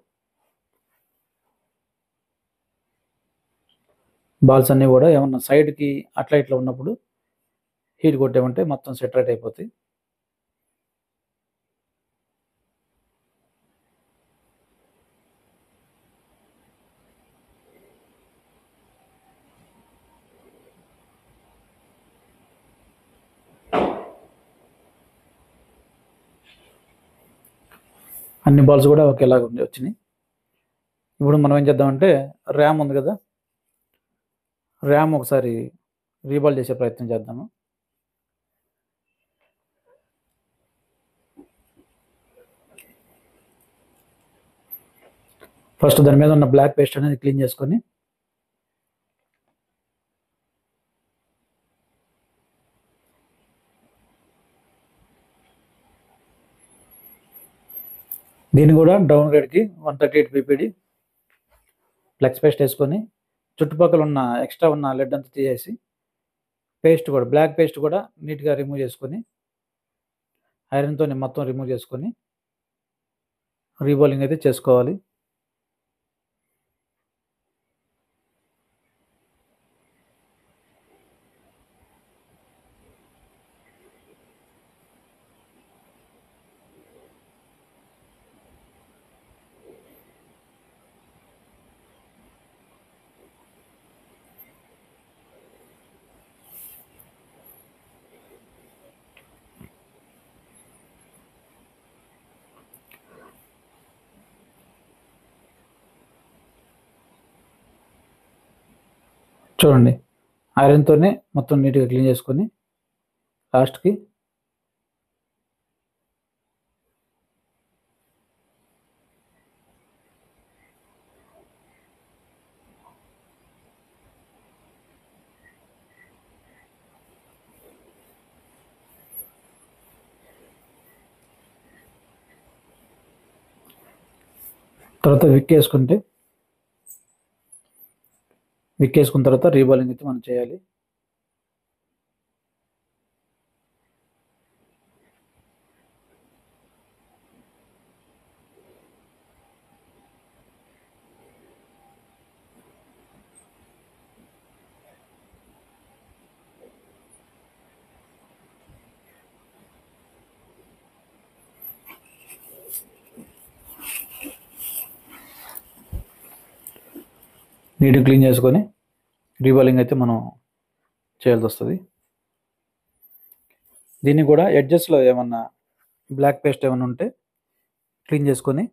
బాల్స్ అన్నీ కూడా ఏమన్నా సైడ్కి అట్లా ఇట్లా ఉన్నప్పుడు హీట్ కొట్టామంటే మొత్తం సెటరేట్ అయిపోతాయి. అన్ని బాల్స్ కూడా ఒకేలాగా వచ్చినాయి. ఇప్పుడు మనం ఏం చేద్దామంటే ర్యామ్ ఉంది కదా, ర్యామ్ ఒకసారి రీబాల్ చేసే ప్రయత్నం చేద్దాము. ఫస్ట్ దాని మీద ఉన్న బ్లాక్ పేస్ట్ అనేది క్లీన్ చేసుకొని దీన్ని కూడా డౌన్ గ్రేడ్కి 138 పీపీడి ఫ్లెక్స్ పేస్ట్ వేసుకొని చుట్టుపక్కల ఉన్న ఎక్స్ట్రా ఉన్న లెడ్ అంతా తీసేసి పేస్ట్ కూడా బ్లాక్ పేస్ట్ కూడా నీట్గా రిమూవ్ చేసుకొని ఐరన్తో మొత్తం రిమూవ్ చేసుకొని రీబౌలింగ్ అయితే చేసుకోవాలి. చూడండి, ఐరన్తోనే మొత్తం నీట్గా క్లీన్ చేసుకొని లాస్ట్కి తర్వాత విక్ వేసుకున్న తర్వాత రీబాలింగ్ అయితే మనం చేయాలి. నీట్గా క్లీన్ చేసుకొని రీబాలింగ్ అయితే మనం చేయాల్సి వస్తుంది. దీన్ని కూడా ఎడ్జెస్లో ఏమన్నా బ్లాక్ పేస్ట్ ఏమైనా ఉంటే క్లీన్ చేసుకొని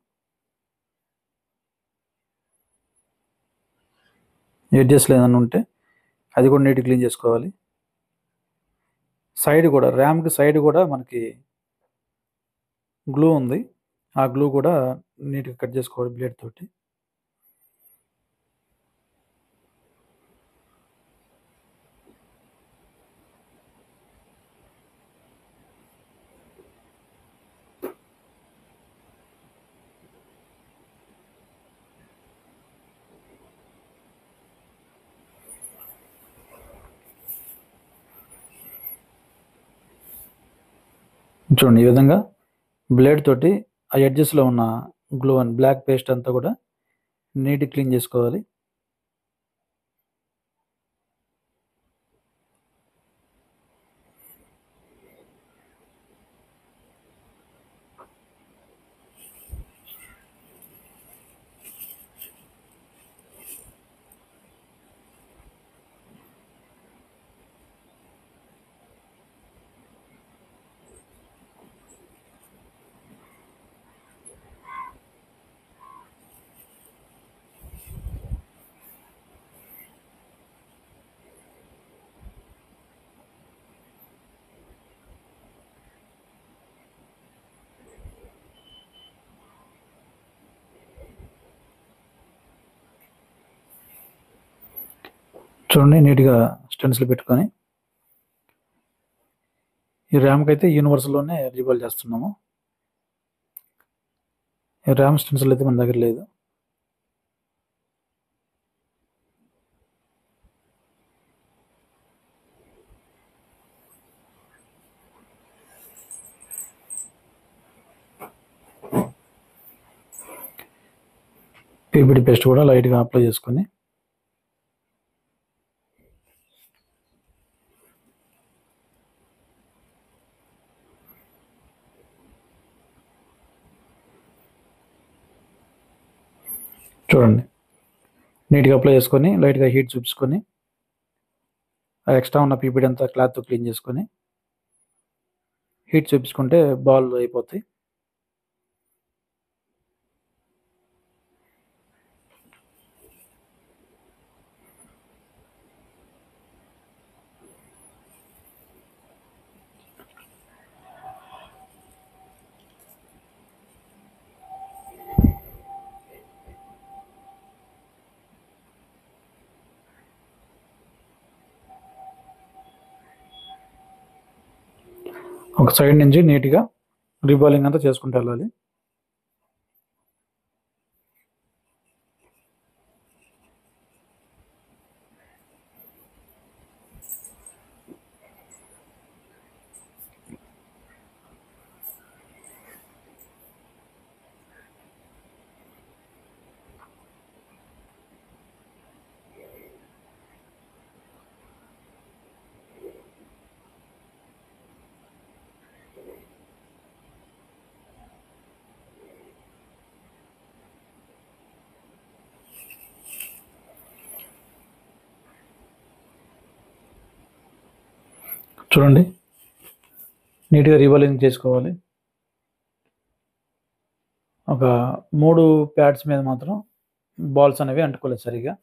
ఎడ్జెస్లో ఏమైనా ఉంటే అది కూడా నీట్గా క్లీన్ చేసుకోవాలి. సైడ్ కూడా ర్యామ్కి సైడ్ కూడా మనకి గ్లూ ఉంది, ఆ గ్లూ కూడా నీట్గా కట్ చేసుకోవాలి బ్లేడ్ తోటి. చూడండి, ఈ విధంగా బ్లేడ్ తోటి ఆ ఎడ్జెస్లో ఉన్న గ్లూ అండ్ బ్లాక్ పేస్ట్ అంతా కూడా నీట్గా క్లీన్ చేసుకోవాలి. చూడండి, నీట్గా స్టెన్సిల్ పెట్టుకొని ఈ ర్యామ్కి అయితే యూనివర్సల్లోనే రీబాల్ చేస్తున్నాము. ఈ ర్యామ్ స్టెన్సిల్ అయితే మన దగ్గర లేదు. పీపీటీ పేస్ట్ కూడా లైట్గా అప్లై చేసుకొని చూడండి, నీట్గా అప్లై చేసుకొని లైట్గా హీట్ చూపించుకొని ఆ ఎక్స్ట్రా ఉన్న పీపీటీ అంతా క్లాత్తో క్లీన్ చేసుకొని హీట్ చూపించుకుంటే బాల్ అయిపోతాయి. ఒక సైడ్ నుంచి నీట్గా రీబాలింగ్ అంతా చేసుకుంటూ వెళ్ళాలి. చూడండి, నీట్గా రీబాలింగ్ చేసుకోవాలి. ఒక 3 ప్యాడ్స్ మీద మాత్రం బాల్స్ అనేవి అంటుకోలేదు సరిగా.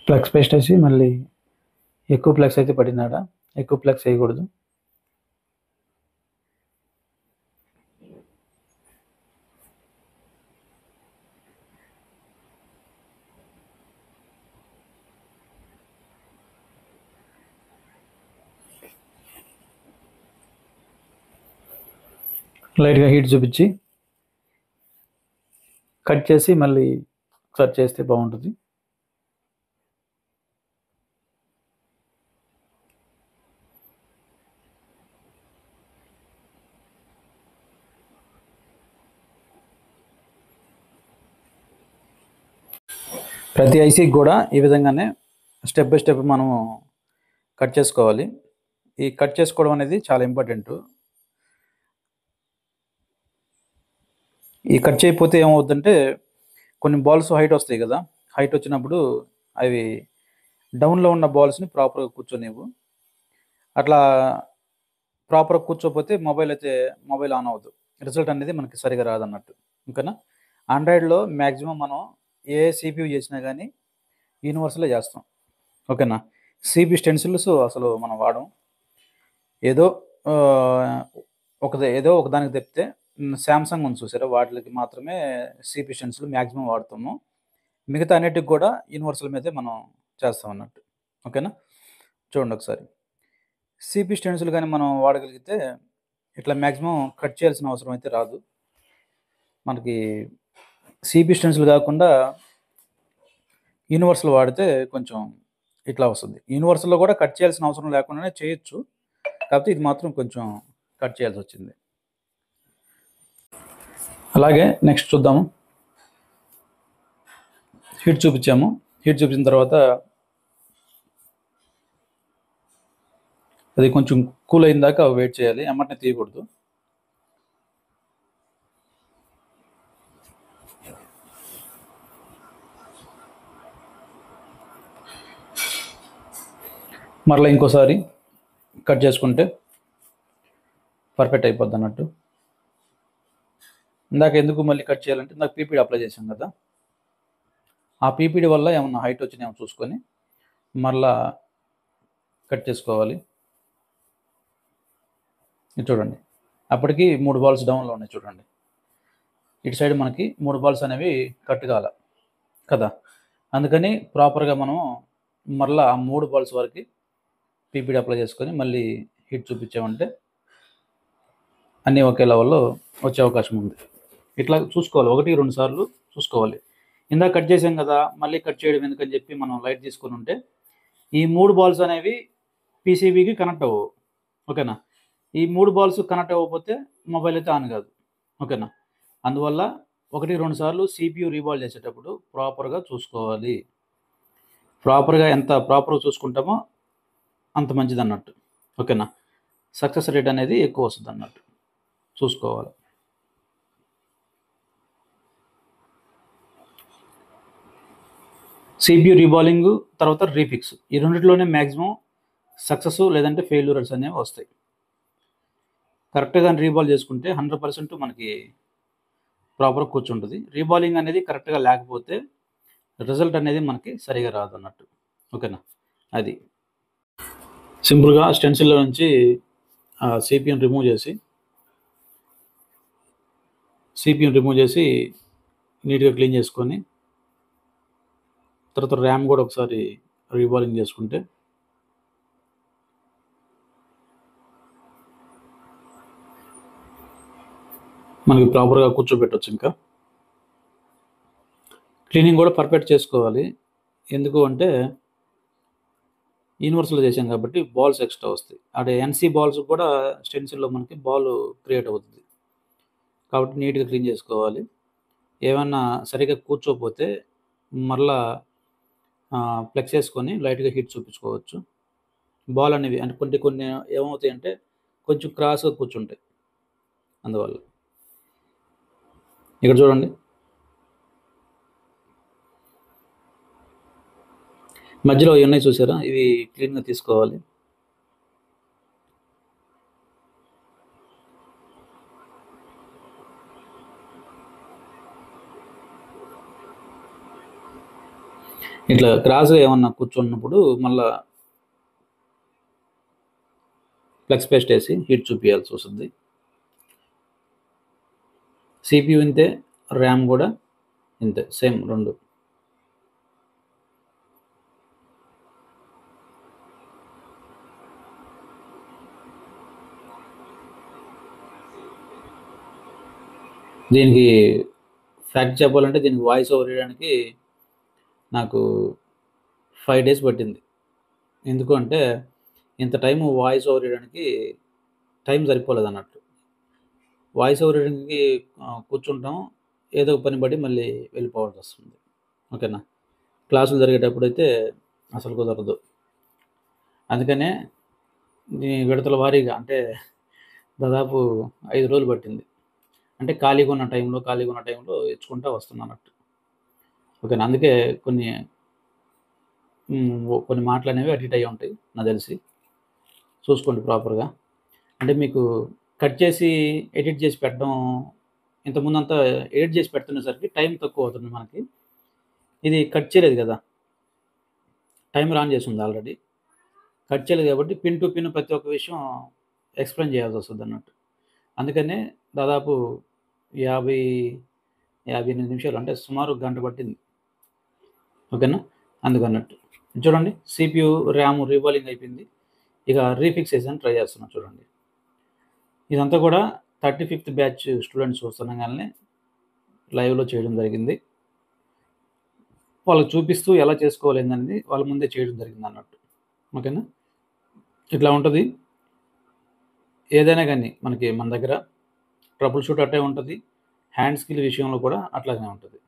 ప్లగ్స్ పేస్ట్ వేసి మళ్ళీ ఎక్కువ ప్లగ్స్ అయితే పడినాడ, ఎక్కువ ప్లగ్స్ వేయకూడదు. లైట్గా హీట్ చూపించి కట్ చేసి మళ్ళీ ఒకసారి చేస్తే బాగుంటుంది. ప్రతి ఐసీకి కూడా ఈ విధంగానే స్టెప్ బై స్టెప్ మనము కట్ చేసుకోవాలి. ఈ కట్ చేసుకోవడం అనేది చాలా ఇంపార్టెంట్. ఈ కట్ చేయకపోతే ఏమవుతుందంటే కొన్ని బాల్స్ హైట్ వస్తాయి కదా, హైట్ వచ్చినప్పుడు అవి డౌన్లో ఉన్న బాల్స్ని ప్రాపర్గా కూర్చొనివ్వు. అట్లా ప్రాపర్గా కూర్చోకపోతే మొబైల్ ఆన్ అవ్వదు, రిజల్ట్ అనేది మనకి సరిగా రాదన్నట్టు. ఓకేనా. ఆండ్రాయిడ్లో మ్యాక్సిమం మనం ఏ సిపియూ చేసినా కానీ యూనివర్సల్లో చేస్తాం. ఓకేనా. సిపి స్టెన్సిల్స్ అసలు మనం వాడం. ఏదో ఒక దానికి తెప్పితే శాంసంగ్ ఉంది చూసారా, వాటికి మాత్రమే సిపి స్టెన్సిల్ మ్యాక్సిమం వాడుతాము. మిగతా అన్నిటికి కూడా యూనివర్సల్ మీదే మనం చేస్తాం అన్నట్టు. ఓకేనా. చూడండి ఒకసారి, సిపి స్టెన్సిల్ కానీ మనం వాడగలిగితే ఇట్లా మ్యాక్సిమం కట్ చేయాల్సిన అవసరం అయితే రాదు మనకి. సిపి స్టెన్సిల్ కాకుండా యూనివర్సల్ వాడితే కొంచెం ఇట్లా వస్తుంది. యూనివర్సల్లో కూడా కట్ చేయాల్సిన అవసరం లేకుండానే చేయొచ్చు, కాకపోతే ఇది మాత్రం కొంచెం కట్ చేయాల్సి వచ్చింది. అలాగే నెక్స్ట్ చూద్దాము. హీట్ చూపించాము. హీట్ చూపించిన తర్వాత అది కొంచెం కూల్ అయిన దాకా వెయిట్ చేయాలి, ఎమ్మటనే తీయకూడదు. మరలా ఇంకోసారి కట్ చేసుకుంటే పర్ఫెక్ట్ అయిపోద్ది అన్నట్టు. ఇందాక ఎందుకు మళ్ళీ కట్ చేయాలంటే ఇందాక పీపీడీ అప్లై చేసాం కదా, ఆ పీపీడీ వల్ల ఏమన్నా హైట్ వచ్చినాయేమో చూసుకొని మరలా కట్ చేసుకోవాలి. ఇది చూడండి, అప్పటికి 3 బాల్స్ డౌన్లో ఉన్నాయి చూడండి. ఇటు సైడ్ మనకి 3 బాల్స్ అనేవి కట్ కాల కదా, అందుకని ప్రాపర్గా మనం మరలా ఆ 3 బాల్స్ వరకు పీపీడీ అప్లై చేసుకొని మళ్ళీ హీట్ చూపించామంటే అన్నీ ఒకే లెవెల్లో వచ్చే అవకాశం ఉంది. ఇట్లా చూసుకోవాలి, 1-2 సార్లు చూసుకోవాలి. ఇందాక కట్ చేసాం కదా, మళ్ళీ కట్ చేయడం ఎందుకని చెప్పి మనం లైట్ తీసుకొని ఉంటే ఈ 3 బాల్స్ అనేవి పీసీబీకి కనెక్ట్ అవ్వవు. ఓకేనా. ఈ 3 బాల్స్ కనెక్ట్ అవ్వకపోతే మొబైల్ అయితే ఆన్ కాదు. ఓకేనా. అందువల్ల 1-2 సార్లు సిపియూ రీబాల్ చేసేటప్పుడు ప్రాపర్గా చూసుకోవాలి. ప్రాపర్గా ఎంత ప్రాపర్గా చూసుకుంటామో అంత మంచిది అన్నట్టు. ఓకేనా. సక్సెస్ రేట్ అనేది ఎక్కువ వస్తుంది అన్నట్టు చూసుకోవాలి. సిపియూ రీబాలింగ్ తర్వాత రీఫిక్స్, ఈ రెండిట్లోనే మ్యాక్సిమం సక్సెస్ లేదంటే ఫెయిల్యూర్స్ అనేవి వస్తాయి. కరెక్ట్గా రీబాల్ చేసుకుంటే 100% మనకి ప్రాపర్గా కూర్చుంటుంది. రీబాలింగ్ అనేది కరెక్ట్గా లేకపోతే రిజల్ట్ అనేది మనకి సరిగా రాదు అన్నట్టు. ఓకేనా. అది సింపుల్గా స్టెన్సిల్లో నుంచి సిపియూని రిమూవ్ చేసి నీట్గా క్లీన్ చేసుకొని తర్వాత ర్యామ్ కూడా ఒకసారి రీబాలింగ్ చేసుకుంటే మనకి ప్రాపర్గా కూర్చోబెట్టవచ్చు. ఇంకా క్లీనింగ్ కూడా పర్ఫెక్ట్ చేసుకోవాలి. ఎందుకు అంటే యూనివర్సల్‌లో చేశాం కాబట్టి బాల్స్ ఎక్స్‌ట్రా వస్తాయి. అదే ఎన్‌సీ బాల్స్ కూడా స్టెన్సిల్‌లో మనకి బాల్ క్రియేట్ అవుతది. కాబట్టి నీట్‌గా క్లీన్ చేసుకోవాలి. ఏమన్నా సరిగ్గా కూర్చోకపోతే మరలా ఫ్లెక్స్ ఏసుకొని లైట్‌గా హీట్ చూపించుకోవచ్చు. బాల్ అనేవి అంటే కొన్ని కొన్ని ఏమవుతాయంటే కొంచెం క్రాస్‌గా కూర్చుంటాయి. అందువల్ల. ఇక్కడ చూడండి. మధ్యలో ఇయున్నాయి చూసారా? ఇవి క్లీన్‌గా తీసుకోవాలి. ఇట్లా క్రాస్‌గా ఏమన్నా కూర్చున్నప్పుడు మళ్ళా ఫ్లెక్స్ పేస్ట్ ఏసి హీట్ చూపియాల్సొస్తది. సీపీయూ ఇంతే, ర్యామ్ గూడా ఇంతే సేమ్ 2. దీనికి ఫ్యాక్ట్ చెప్పాలంటే దీనికి వాయిస్ ఓవర్ ఇయడానికి నాకు 5 డేస్ పట్టింది. ఎందుకు అంటే ఇంత టైము వాయిస్ ఓవర్ ఇయడానికి టైం సరిపోలేదన్నట్టు. వాయిస్ ఓవర్ ఇయడానికి కూర్చుంటాం. ఏదో ఒక పని పడి మళ్ళీ వెళ్ళిపోవాల్సొస్తుంది. ఓకేనా? క్లాసులు జరిగేటప్పుడైతే అసలు కుదరదు. అందుకనే విడతల వారీగా అంటే దాదాపు 5 రోజులు పట్టింది. అంటే ఖాళీగా ఉన్న టైంలో ఇచ్చుకుంటా వస్తున్నానన్నట్టు. ఓకేనా? అందుకే కొన్ని మాటలనేవి అటు ఇటు అయ్యి ఉంటాయి నాకు తెలిసి. చూసుకోండి ప్రాపర్‌గా. అంటే మీకు కట్ చేసి, ఎడిట్ చేసి పెట్టడం ఇంతకుముందంతా ఎడిట్ చేసి పెడుతునేసరికి టైం తక్కువ అవుతుంది మనకి. ఇది కట్ చేయలేదు కదా! టైమర్ ఆన్ చేసుంది ఆల్రెడీ. కట్ చేయలేదు కాబట్టి పిన్ టు పిన్ ప్రతి ఒక్క విషయం ఎక్స్‌ప్లెయిన్ చేయాల్సొస్తదన్నట్టు. అందుకనే దాదాపు 50, 58 నిమిషాలు అంటే సుమారు గంట పట్టింది. ఓకేనా? అందుకన్నట్టు. చూడండి సీపీయూ, ర్యామ్ రీబాలింగ్ అయిపోయింది. ఇక రీఫిక్స్ చేసాను ట్రై చేస్తున్నా చూడండి. ఇదంతా కూడా 35థ్ బ్యాచ్ స్టూడెంట్స్ వస్తుండగానే లైవ్‌లో చేయడం జరిగింది. వాళ్ళకి చూపిస్తూ ఎలా చేసుకోవాలి ఏందనేది వాళ్ళ ముందే చేయడం జరిగిందన్నట్టు. ఓకేనా? ఇట్లా ఉంటది. ఏదైనా గానీ మనకి మన దగ్గర ట్రబుల్ షూట్ అట్టే ఉంటది. హ్యాండ్ స్కిల్ విషయంలో కూడా అట్లాగే ఉంటది.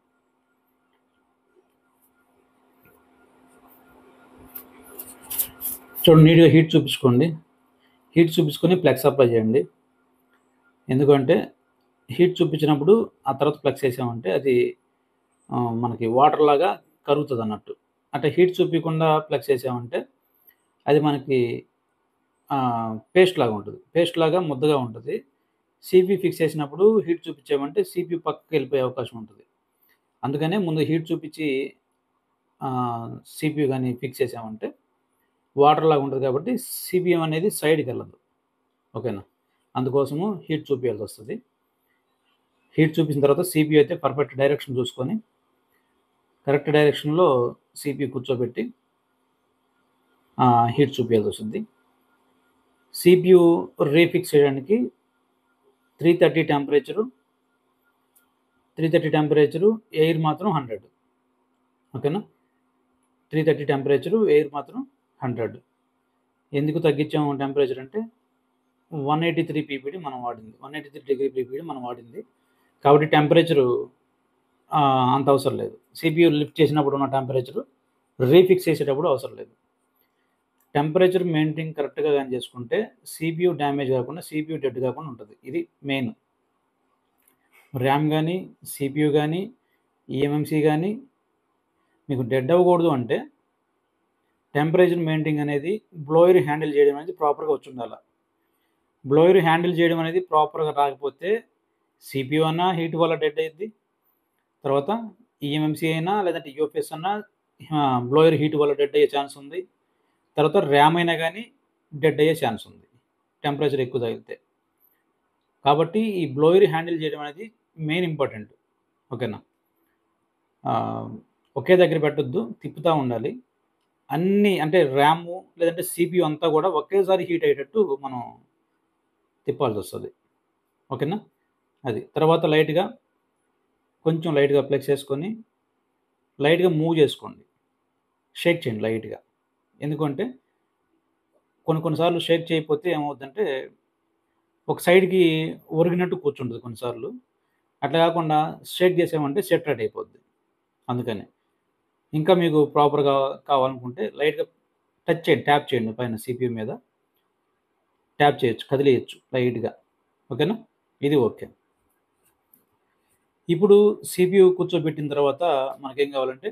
చూడండి నీట్‌గా హీట్ చూపించుకోండి. హీట్ చూపించుకొని ప్లగ్స్ అప్లై చేయండి. ఎందుకంటే హీట్ చూపించినప్పుడు ఆ తర్వాత ప్లగ్స్ ఏసామంటే అది మనకి వాటర్‌లాగా కరుగుతదన్నట్టు. అంటే హీట్ చూపియకుండా ప్లగ్స్ ఏసామంటే అది మనకి పేస్ట్‌లాగా ఉంటది. పేస్ట్‌లాగా ముద్దగా ఉంటది. సీపీయూ ఫిక్స్ చేసినప్పుడు హీట్ చూపించామంటే సీపీయూ పక్కకెళ్ళిపోయే అవకాశం ఉంటది. అందుకనే ముందు హీట్ చూపించి సీపీయూ గాని ఫిక్స్ చేసామంటే వాటర్‌లాగా ఉంటది కాబట్టి సీపీయూ అనేది సైడ్‌కెళ్ళదు. ఓకేనా? అందుకోసము హీట్ చూపియాల్సొస్తది. హీట్ చూపించిన తర్వాత సీపీయూ అయితే పర్ఫెక్ట్ డైరెక్షన్ చూసుకొని కరెక్ట్ డైరెక్షన్‌లో సీపీయూ కూర్చోబెట్టి హీట్ చూపియాల్సొస్తది. సీపీయూ రీఫిక్స్ చేయడానికి 330 టెంపరేచరు, ఎయిర్ మాత్రం 100. ఓకేనా? 330 టెంపరేచరు, ఎయిర్ మాత్రం 100. ఎందుకు తగ్గించాము టెంపరేచర్ అంటే 183 పీపీడీ మనం వాడింది. 183 డిగ్రీ పీపీడీ మనం వాడింది. కాబట్టి టెంపరేచరు అంత అవసరం లేదు. సీపీయూ లిఫ్ట్ చేసినప్పుడు ఉన్న టెంపరేచరు రీఫిక్స్ చేసేటప్పుడు అవసరం లేదు. టెంపరేచర్ మెయింటైన్ కరెక్ట్‌గా గాని చేసుకుంటే సీపీయూ డ్యామేజ్ కాకుండా, సీపీయూ డెడ్ కాకుండా ఉంటది. ఇది మెయిన్. ర్యామ్ గాని, సీపీయూ గాని, ఈఎంఎంసీ గాని మీకు డెడ్ అవ్వకూడదు అంటే టెంపరేచర్ మెయింటైన్ అనేది బ్లోయర్ హ్యాండిల్ చేయడం అనేది ప్రాపర్‌గా వచ్చుండాల. బ్లోయర్ హ్యాండిల్ చేయడం అనేది ప్రాపర్‌గా రాకపోతే సీపీయూ అన్నా హీట్ వల్ల డెడ్ అయ్యిద్ది. తర్వాత ఈఎంఎంసీ అయినా లేదంటే యూఎఫ్ఎస్ అన్నా బ్లోయర్ హీట్ వల్ల డెడ్ అయ్యే ఛాన్స్ ఉంది. తర్వాత ర్యామ్ అయినా గానీ డెడ్ అయ్యే ఛాన్స్ ఉంది. టెంపరేచర్ ఎక్కువ తగిలితే. కాబట్టి ఈ బ్లోయర్ హ్యాండిల్ చేయడం అనేది మెయిన్ ఇంపార్టెంట్. ఓకేనా? ఒకే దగ్గర పెట్టొద్దు. తిప్పుతా ఉండాలి. అన్నీ అంటే ర్యాము లేదంటే సీపీయూ అంతా గూడా ఒకేసారి హీట్ అయ్యేటట్టు మనం తిప్పాల్సొస్తది. ఓకేనా? అది. తర్వాత కొంచెం లైట్‌గా ఫ్లెక్స్ ఏసుకొని లైట్‌గా మూవ్ జేసుకోండి. షేక్ చేయండి లైట్‌గా. ఎందుకంటే కొన్ని సార్లు షేక్ చేయకపోతే ఏమవుద్దంటే ఒక సైడ్‌కి ఒరిగినట్టు కూర్చుంటది కొన్నిసార్లు. అట్లా కాకుండా షేక్ చేసామంటే సెట్ రైట్ అయిపోద్ది. అందుకని. ఇంకా మీకు ప్రాపర్‌గా కావాలనుకుంటే లైట్‌గా టచ్ చేయండి. ట్యాప్ చేయండి పైన సీపీయూ మీద. ట్యాప్ చేయొచ్చు. కదిలియొచ్చు లైట్‌గా. ఓకేనా? ఇది ఓకే. ఇప్పుడు సీపీయూ కూర్చోబెట్టిన తర్వాత మనకేం కావాలంటే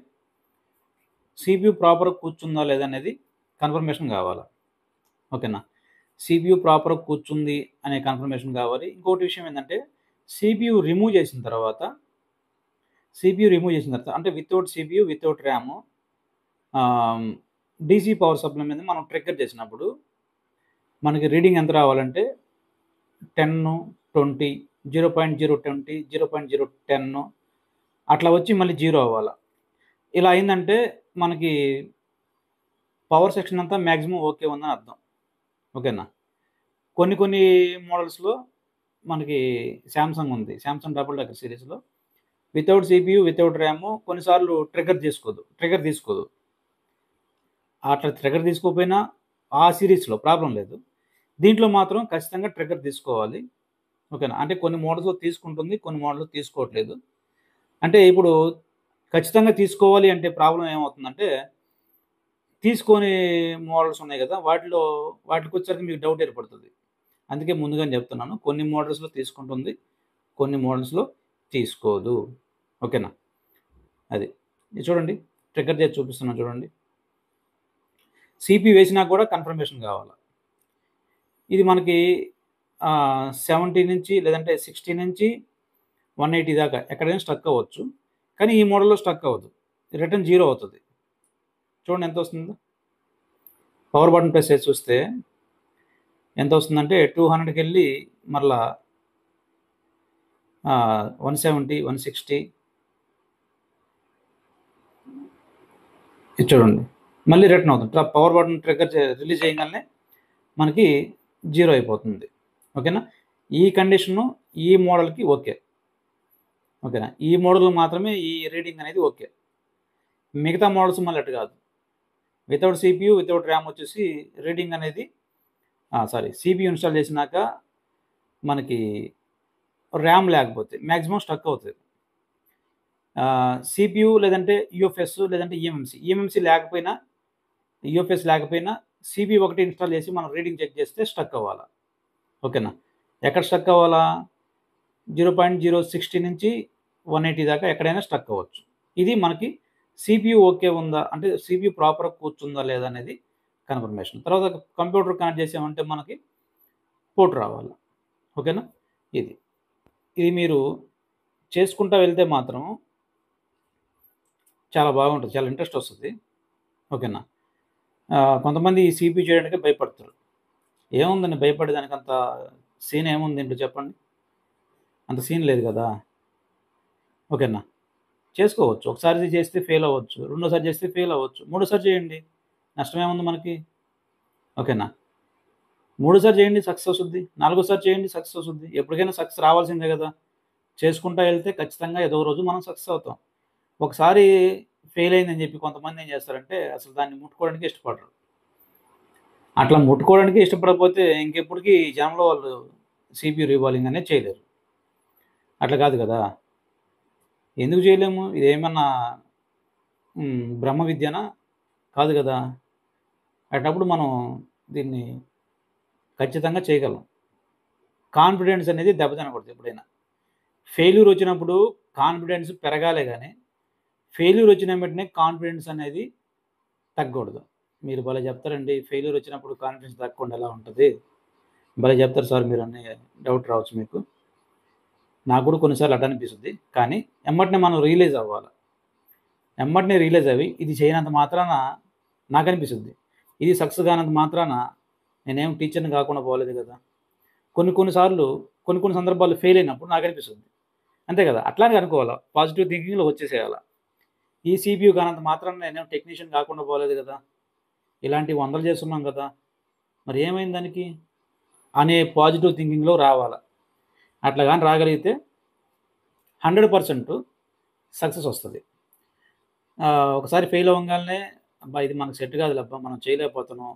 సీపీయూ ప్రాపర్‌గా కూర్చుందా లేదా అనేది కన్ఫర్మేషన్ కావాలా. ఓకేనా? సీపీయూ ప్రాపర్‌గా కూర్చుంది అనే కన్ఫర్మేషన్ కావాలి. ఇంకోటి విషయం ఏందంటే సీపీయూ రిమూవ్ చేసిన తర్వాత అంటే without CPU, without RAM DC power supply మీద మనం ట్రిగ్గర్ చేసినప్పుడు మనకి రీడింగ్ ఎంత రావాలంటే 10, 20, 0.020, 0.010 అట్లా వచ్చి మళ్ళీ 0 అవ్వాల. ఇలా అయిందంటే మనకి పవర్ సెక్షన్ అంతా మాక్సిమం ఓకే ఉందని అర్థం. ఓకేనా? కొన్ని మోడల్స్‌లో మనకి సామ్‌సంగ్ ఉంది. సామ్‌సంగ్ డబుల్ డెక్కర్ సీరీస్‌లో వితౌట్ సీపీయూ, వితౌట్ ర్యాము కొన్నిసార్లు ట్రిగ్గర్ తీసుకోదు. అట్లా ట్రిగ్గర్ తీసుకోకపోయినా ఆ సీరీస్‌లో ప్రాబ్లమ్ లేదు. దీంట్లో మాత్రం ఖచ్చితంగా ట్రిగ్గర్ తీసుకోవాలి. ఓకేనా? అంటే కొన్ని మోడల్స్‌లో తీసుకుంటుంది. కొన్ని మోడల్‌లో తీసుకోవట్లేదు. అంటే ఇప్పుడు ఖచ్చితంగా తీసుకోవాలి అంటే ప్రాబ్లమ్ ఏమవుతుందంటే తీసుకోని మోడల్స్ ఉన్నాయి గదా! వాటికొచ్చేసరికి మీకు డౌట్ ఏర్పడుతది. అందుకే ముందుగానే చెప్తున్నాను. కొన్ని మోడల్స్‌లో తీసుకుంటుంది. కొన్ని మోడల్స్‌లో తీసుకోదు. ఓకేనా? అది. ఇది చూడండి. ట్రిగ్గర్ చేసి చూపిస్తున్నాను చూడండి. సీపీ వేసినా కూడా కన్ఫర్మేషన్ కావాల. ఇది మనకి 70 నుంచి లేదంటే 60 నుంచి 180 దాకా ఎక్కడైనా స్ట్రక్ అవ్వచ్చు. కానీ ఈ మోడల్‌లో స్ట్రక్ అవ్వదు. రిటర్న్ 0 అవుతది. చూడండి ఎంతొస్తుందో. పవర్ బటన్ ప్రెస్ చేసి చూస్తే ఎంతొస్తుందంటే 200కెళ్ళి మరలా 170, 160 ఇది చూడండి. మళ్ళీ రిటర్న్ అవుతుంది. పవర్ బటన్ రిలీజ్ చేయంగానే మనకి 0 అయిపోతుంది. ఓకేనా? ఈ కండిషను ఈ మోడల్‌కి ఓకే. ఓకేనా? ఈ మోడల్‌లో మాత్రమే ఈ రీడింగ్ అనేది ఓకే. మిగతా మోడల్స్ మళ్ళీ అటు కాదు. వితౌట్ సీపీయూ, వితౌట్ ర్యామ్ వచ్చేసి రీడింగ్ అనేది సీపీయూ ఇన్‌స్టాల్ చేసినాక మనకి ర్యామ్ లేకపోతే మాక్సిమం స్ట్రక్ అవుతది. సీపీయూ లేదంటే యూఎఫ్ఎస్ లేదంటే ఈఎంఎంసీ యూఎఫ్ఎస్ లేకపోయినా సీపీయూ ఒకటి ఇన్‌స్టాల్ చేసి మనం రీడింగ్ చెక్ చేస్తే స్ట్రక్ అవ్వాల. ఓకేనా? ఎక్కడ స్ట్రక్ అవ్వాలా? 0.060 నుంచి 180 దాకా ఎక్కడైనా స్ట్రక్ అవ్వచ్చు. ఇది మనకి సీపీయూ ఓకే ఉందా? అంటే సీపీయూ ప్రాపర్‌గా కూర్చుందా లేదా అనేది కన్ఫర్మేషన్. తర్వాత కంప్యూటర్ కనెక్ట్ చేసామంటే మనకి పోర్ట్ రావాలి. ఓకేనా? ఇది. ఇది మీరు చేసుకుంటా వెళ్తే మాత్రం చాలా బాగుంటది. చాలా ఇంట్రెస్ట్ వస్తది. ఓకేనా? కొంతమంది ఈ సీపీయూ చేయడానికే భయపడతారు. ఏముందండి భయపడేదానికి అంత సీన్ ఏముంది దీంట్లో చెప్పండి? అంత సీన్ లేదు కదా! ఓకేనా? చేసుకోవచ్చు. ఒకసారి చేస్తే ఫెయిల్ అవ్వచ్చు. రెండోసారి చేస్తే ఫెయిల్ అవ్వచ్చు. మూడోసారి చేయండి. నష్టమేముంది మనకి? ఓకేనా? మూడోసారి చేయండి సక్సెస్ వస్తుంది. నాలుగోసారి చేయండి సక్సెస్ వస్తుంది. ఎప్పటికైనా సక్సెస్ రావాల్సిందే కదా! చేసుకుంటా వెళ్తే ఖచ్చితంగా ఏదో రోజు మనం సక్సెస్ అవుతాం. ఒకసారి ఫెయిల్ అయిందని చెప్పి కొంతమంది ఏం చేస్తారంటే అసలు దాన్ని ముట్టుకోవడానికే ఇష్టపడరు. అట్లా ముట్టుకోవడానికే ఇష్టపడకపోతే ఇంకెప్పటికి ఈ జనంలో వాళ్ళు సీపీయూ రీబాలింగ్ అనేది చేయలేరు. అట్లా కాదు కదా! ఎందుకు చేయలేము? ఇదేమన్నా బ్రహ్మ విద్యనా? కాదు కదా! అట్లాంటప్పుడు మనం దీన్ని ఖచ్చితంగా చేయగలం. కాన్ఫిడెన్స్ అనేది దెబ్బతినకూడదు ఎప్పుడైనా. ఫెయిల్యూర్ వచ్చినప్పుడు కాన్ఫిడెన్స్ పెరగాలే గానీ, ఫెయిల్యూర్ వచ్చిన వెంటనే కాన్ఫిడెన్స్ అనేది తగ్గకూడదు. మీరు భలే చెప్తారండి. ఫెయిల్యూర్ వచ్చినప్పుడు కాన్ఫిడెన్స్ తగ్గకుండా ఎలా ఉంటది? భలే చెప్తారు సార్ మీరని డౌట్ రావచ్చు మీకు. నాకు కూడా కొన్ని సార్లు అట్లా అనిపిస్తది. కానీ ఎమ్మటనే మనం రియలైజ్ అవ్వాల. ఎమ్మటనే రియలైజ్ అవ్వి ఇది చేయనంత మాత్రాన నాకనిపిస్తది. ఇది సక్సెస్ కానంత మాత్రాన నేనేం టీచర్‌ని కాకుండా పోలేదు కదా! కొన్ని సార్లు కొన్ని సందర్భాల్లో ఫెయిల్ అయినప్పుడు నాకనిపిస్తది. అంతే కదా! అట్లానే అనుకోవాల. పాజిటివ్ థింకింగ్‌లో వచ్చేసేయాల. ఈ సీపీయూ కానంత మాత్రాన నేనేం టెక్నీషియన్ కాకుండా పోలేదు కదా! ఇలాంటివి వందలు చేస్తున్నాం కదా! మరి ఏమైంది దానికి? అనే పాజిటివ్ థింకింగ్‌లో రావాల. అట్లా గాని రాగలిగితే 100% సక్సెస్ వస్తది. ఒకసారి ఫెయిల్ అవ్వంగాల్నే అబ్బా! ఇది మనకు సెట్ కాదులెబ్బా! మనం చేయలేకపోతున్నాం.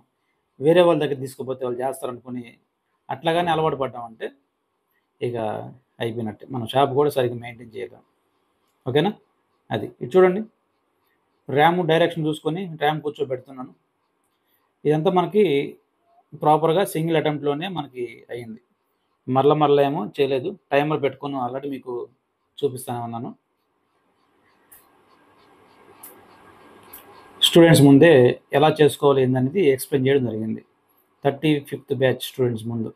వేరే వాళ్ళ దగ్గర తీసుకుపోతే వాళ్ళు చేస్తారనుకుని అట్లాగానే అలవాటు పడ్డామంటే ఇక అయిపోయినట్టే. మనం షాప్ కూడా సరిగ్గా మెయింటైన్ చేయలేం. ఓకేనా? అది. ఇది చూడండి. ర్యామ్ డైరెక్షన్ చూసుకొని ర్యామ్ కూర్చోబెడుతున్నాను. ఇదంతా మనకి ప్రాపర్‌గా సింగిల్ అటెంప్ట్‌లోనే మనకి అయింది. మరలా ఏమో చేయలేదు. టైమర్ పెట్టుకొని ఆల్రెడీ మీకు చూపిస్తానే ఉన్నాను. స్టూడెంట్స్ ముందే ఎలా చేసుకోవాలి ఏందనేది ఎక్స్‌ప్లెయిన్ చేయడం జరిగింది. 35th బ్యాచ్ స్టూడెంట్స్ ముందు.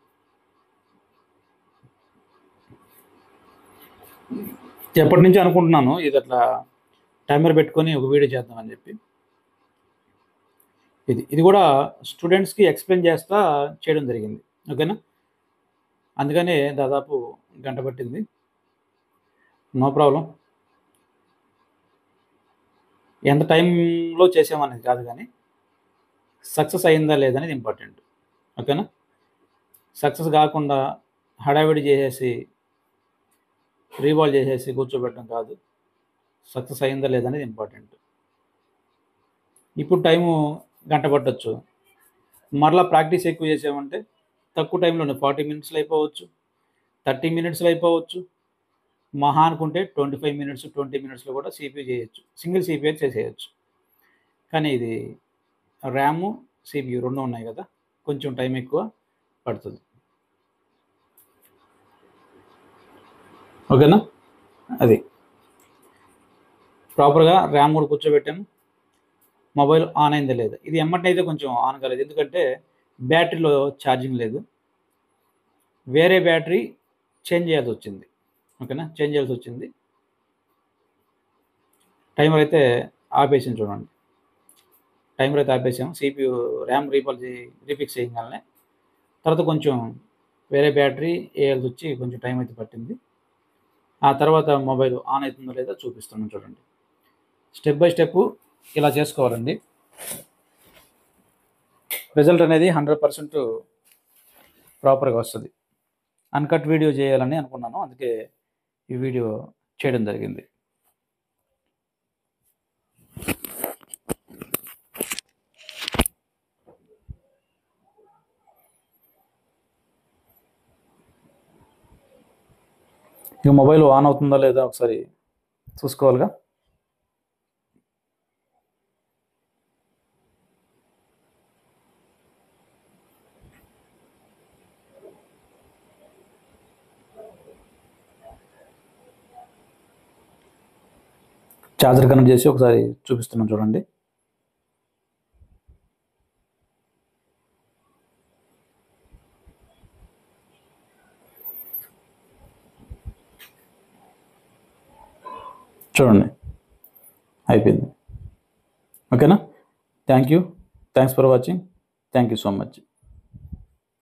ఎప్పటినుంచో అనుకుంటున్నాను ఇది అట్లా టైమర్ పెట్టుకొని ఒక వీడియో చేద్దామని చెప్పి. ఇది కూడా స్టూడెంట్స్‌కి ఎక్స్‌ప్లెయిన్ చేస్తా చేయడం జరిగింది. ఓకేనా? అందుకనే దాదాపు గంట పట్టింది. No problem. ఎంత టైంలో చేసామనేది కాదు కానీ సక్సెస్ అయిందా లేదనేది ఇంపార్టెంట్. ఓకేనా? సక్సెస్ కాకుండా హడావిడి చేసేసి రీవాల్వ్ చేసేసి కూర్చోబెట్టడం కాదు. సక్సెస్ అయిందా లేదనేది ఇంపార్టెంట్. ఇప్పుడు టైము గంట పట్టొచ్చు. మరలా ప్రాక్టీస్ ఎక్కువ చేసామంటే తక్కువ టైంలోనే 40 మినిట్స్‌లో అయిపోవచ్చు. 30 మినిట్స్‌లో అయిపోవచ్చు. మహా అనుకుంటే 25 మినిట్స్, 20 మినిట్స్‌లో కూడా సీపీయూ చేయొచ్చు. సింగిల్ సీపీయూ చేసేయొచ్చు. కానీ ఇది ర్యాము, సీపీయూ 2 ఉన్నాయి కదా! కొంచెం టైం ఎక్కువ పడుతుంది. ఓకేనా? అది. ప్రాపర్‌గా ర్యామ్ కూడా కూర్చోబెట్టాము. మొబైల్ ఆన్ అయిందా లేదా? ఇది ఎమ్మటనైతే కొంచెం ఆన్ కాలేదు. ఎందుకంటే బ్యాటరీలో ఛార్జింగ్ లేదు. వేరే బ్యాటరీ చేంజ్ చేయాల్సొచ్చింది. ఓకేనా? చేంజ్ చేయాల్సొచ్చింది. టైమర్ అయితే ఆపేసాను చూడండి. టైమర్ అయితే ఆపేసాము. సీపీయూ ర్యామ్ రీఫిక్స్ చేయంగాలనే తర్వాత కొంచెం వేరే బ్యాటరీ ఏయాల్సొచ్చి కొంచెం టైం అయితే పట్టింది. ఆ తర్వాత మొబైల్ ఆన్ అవుతుందో లేదో చూపిస్తున్నాను చూడండి. స్టెప్ బై స్టెప్ ఇలా చేసుకోవాలండి. రిజల్ట్ అనేది 100% ప్రాపర్‌గా వస్తది. అన్‌కట్ వీడియో చేయాలని అనుకున్నాను. అందుకే ఈ వీడియో చేయడం జరిగింది. ఇక మొబైల్ ఆన్ అవుతుందా లేదా ఒకసారి చూసుకోవాలిగా. చార్జర్ కనెక్ట్ చేసి ఒకసారి చూపిస్తున్నాను చూడండి. చూడండి అయిపోయింది. ఓకేనా? Thank you. Thanks for watching. Thank you so much.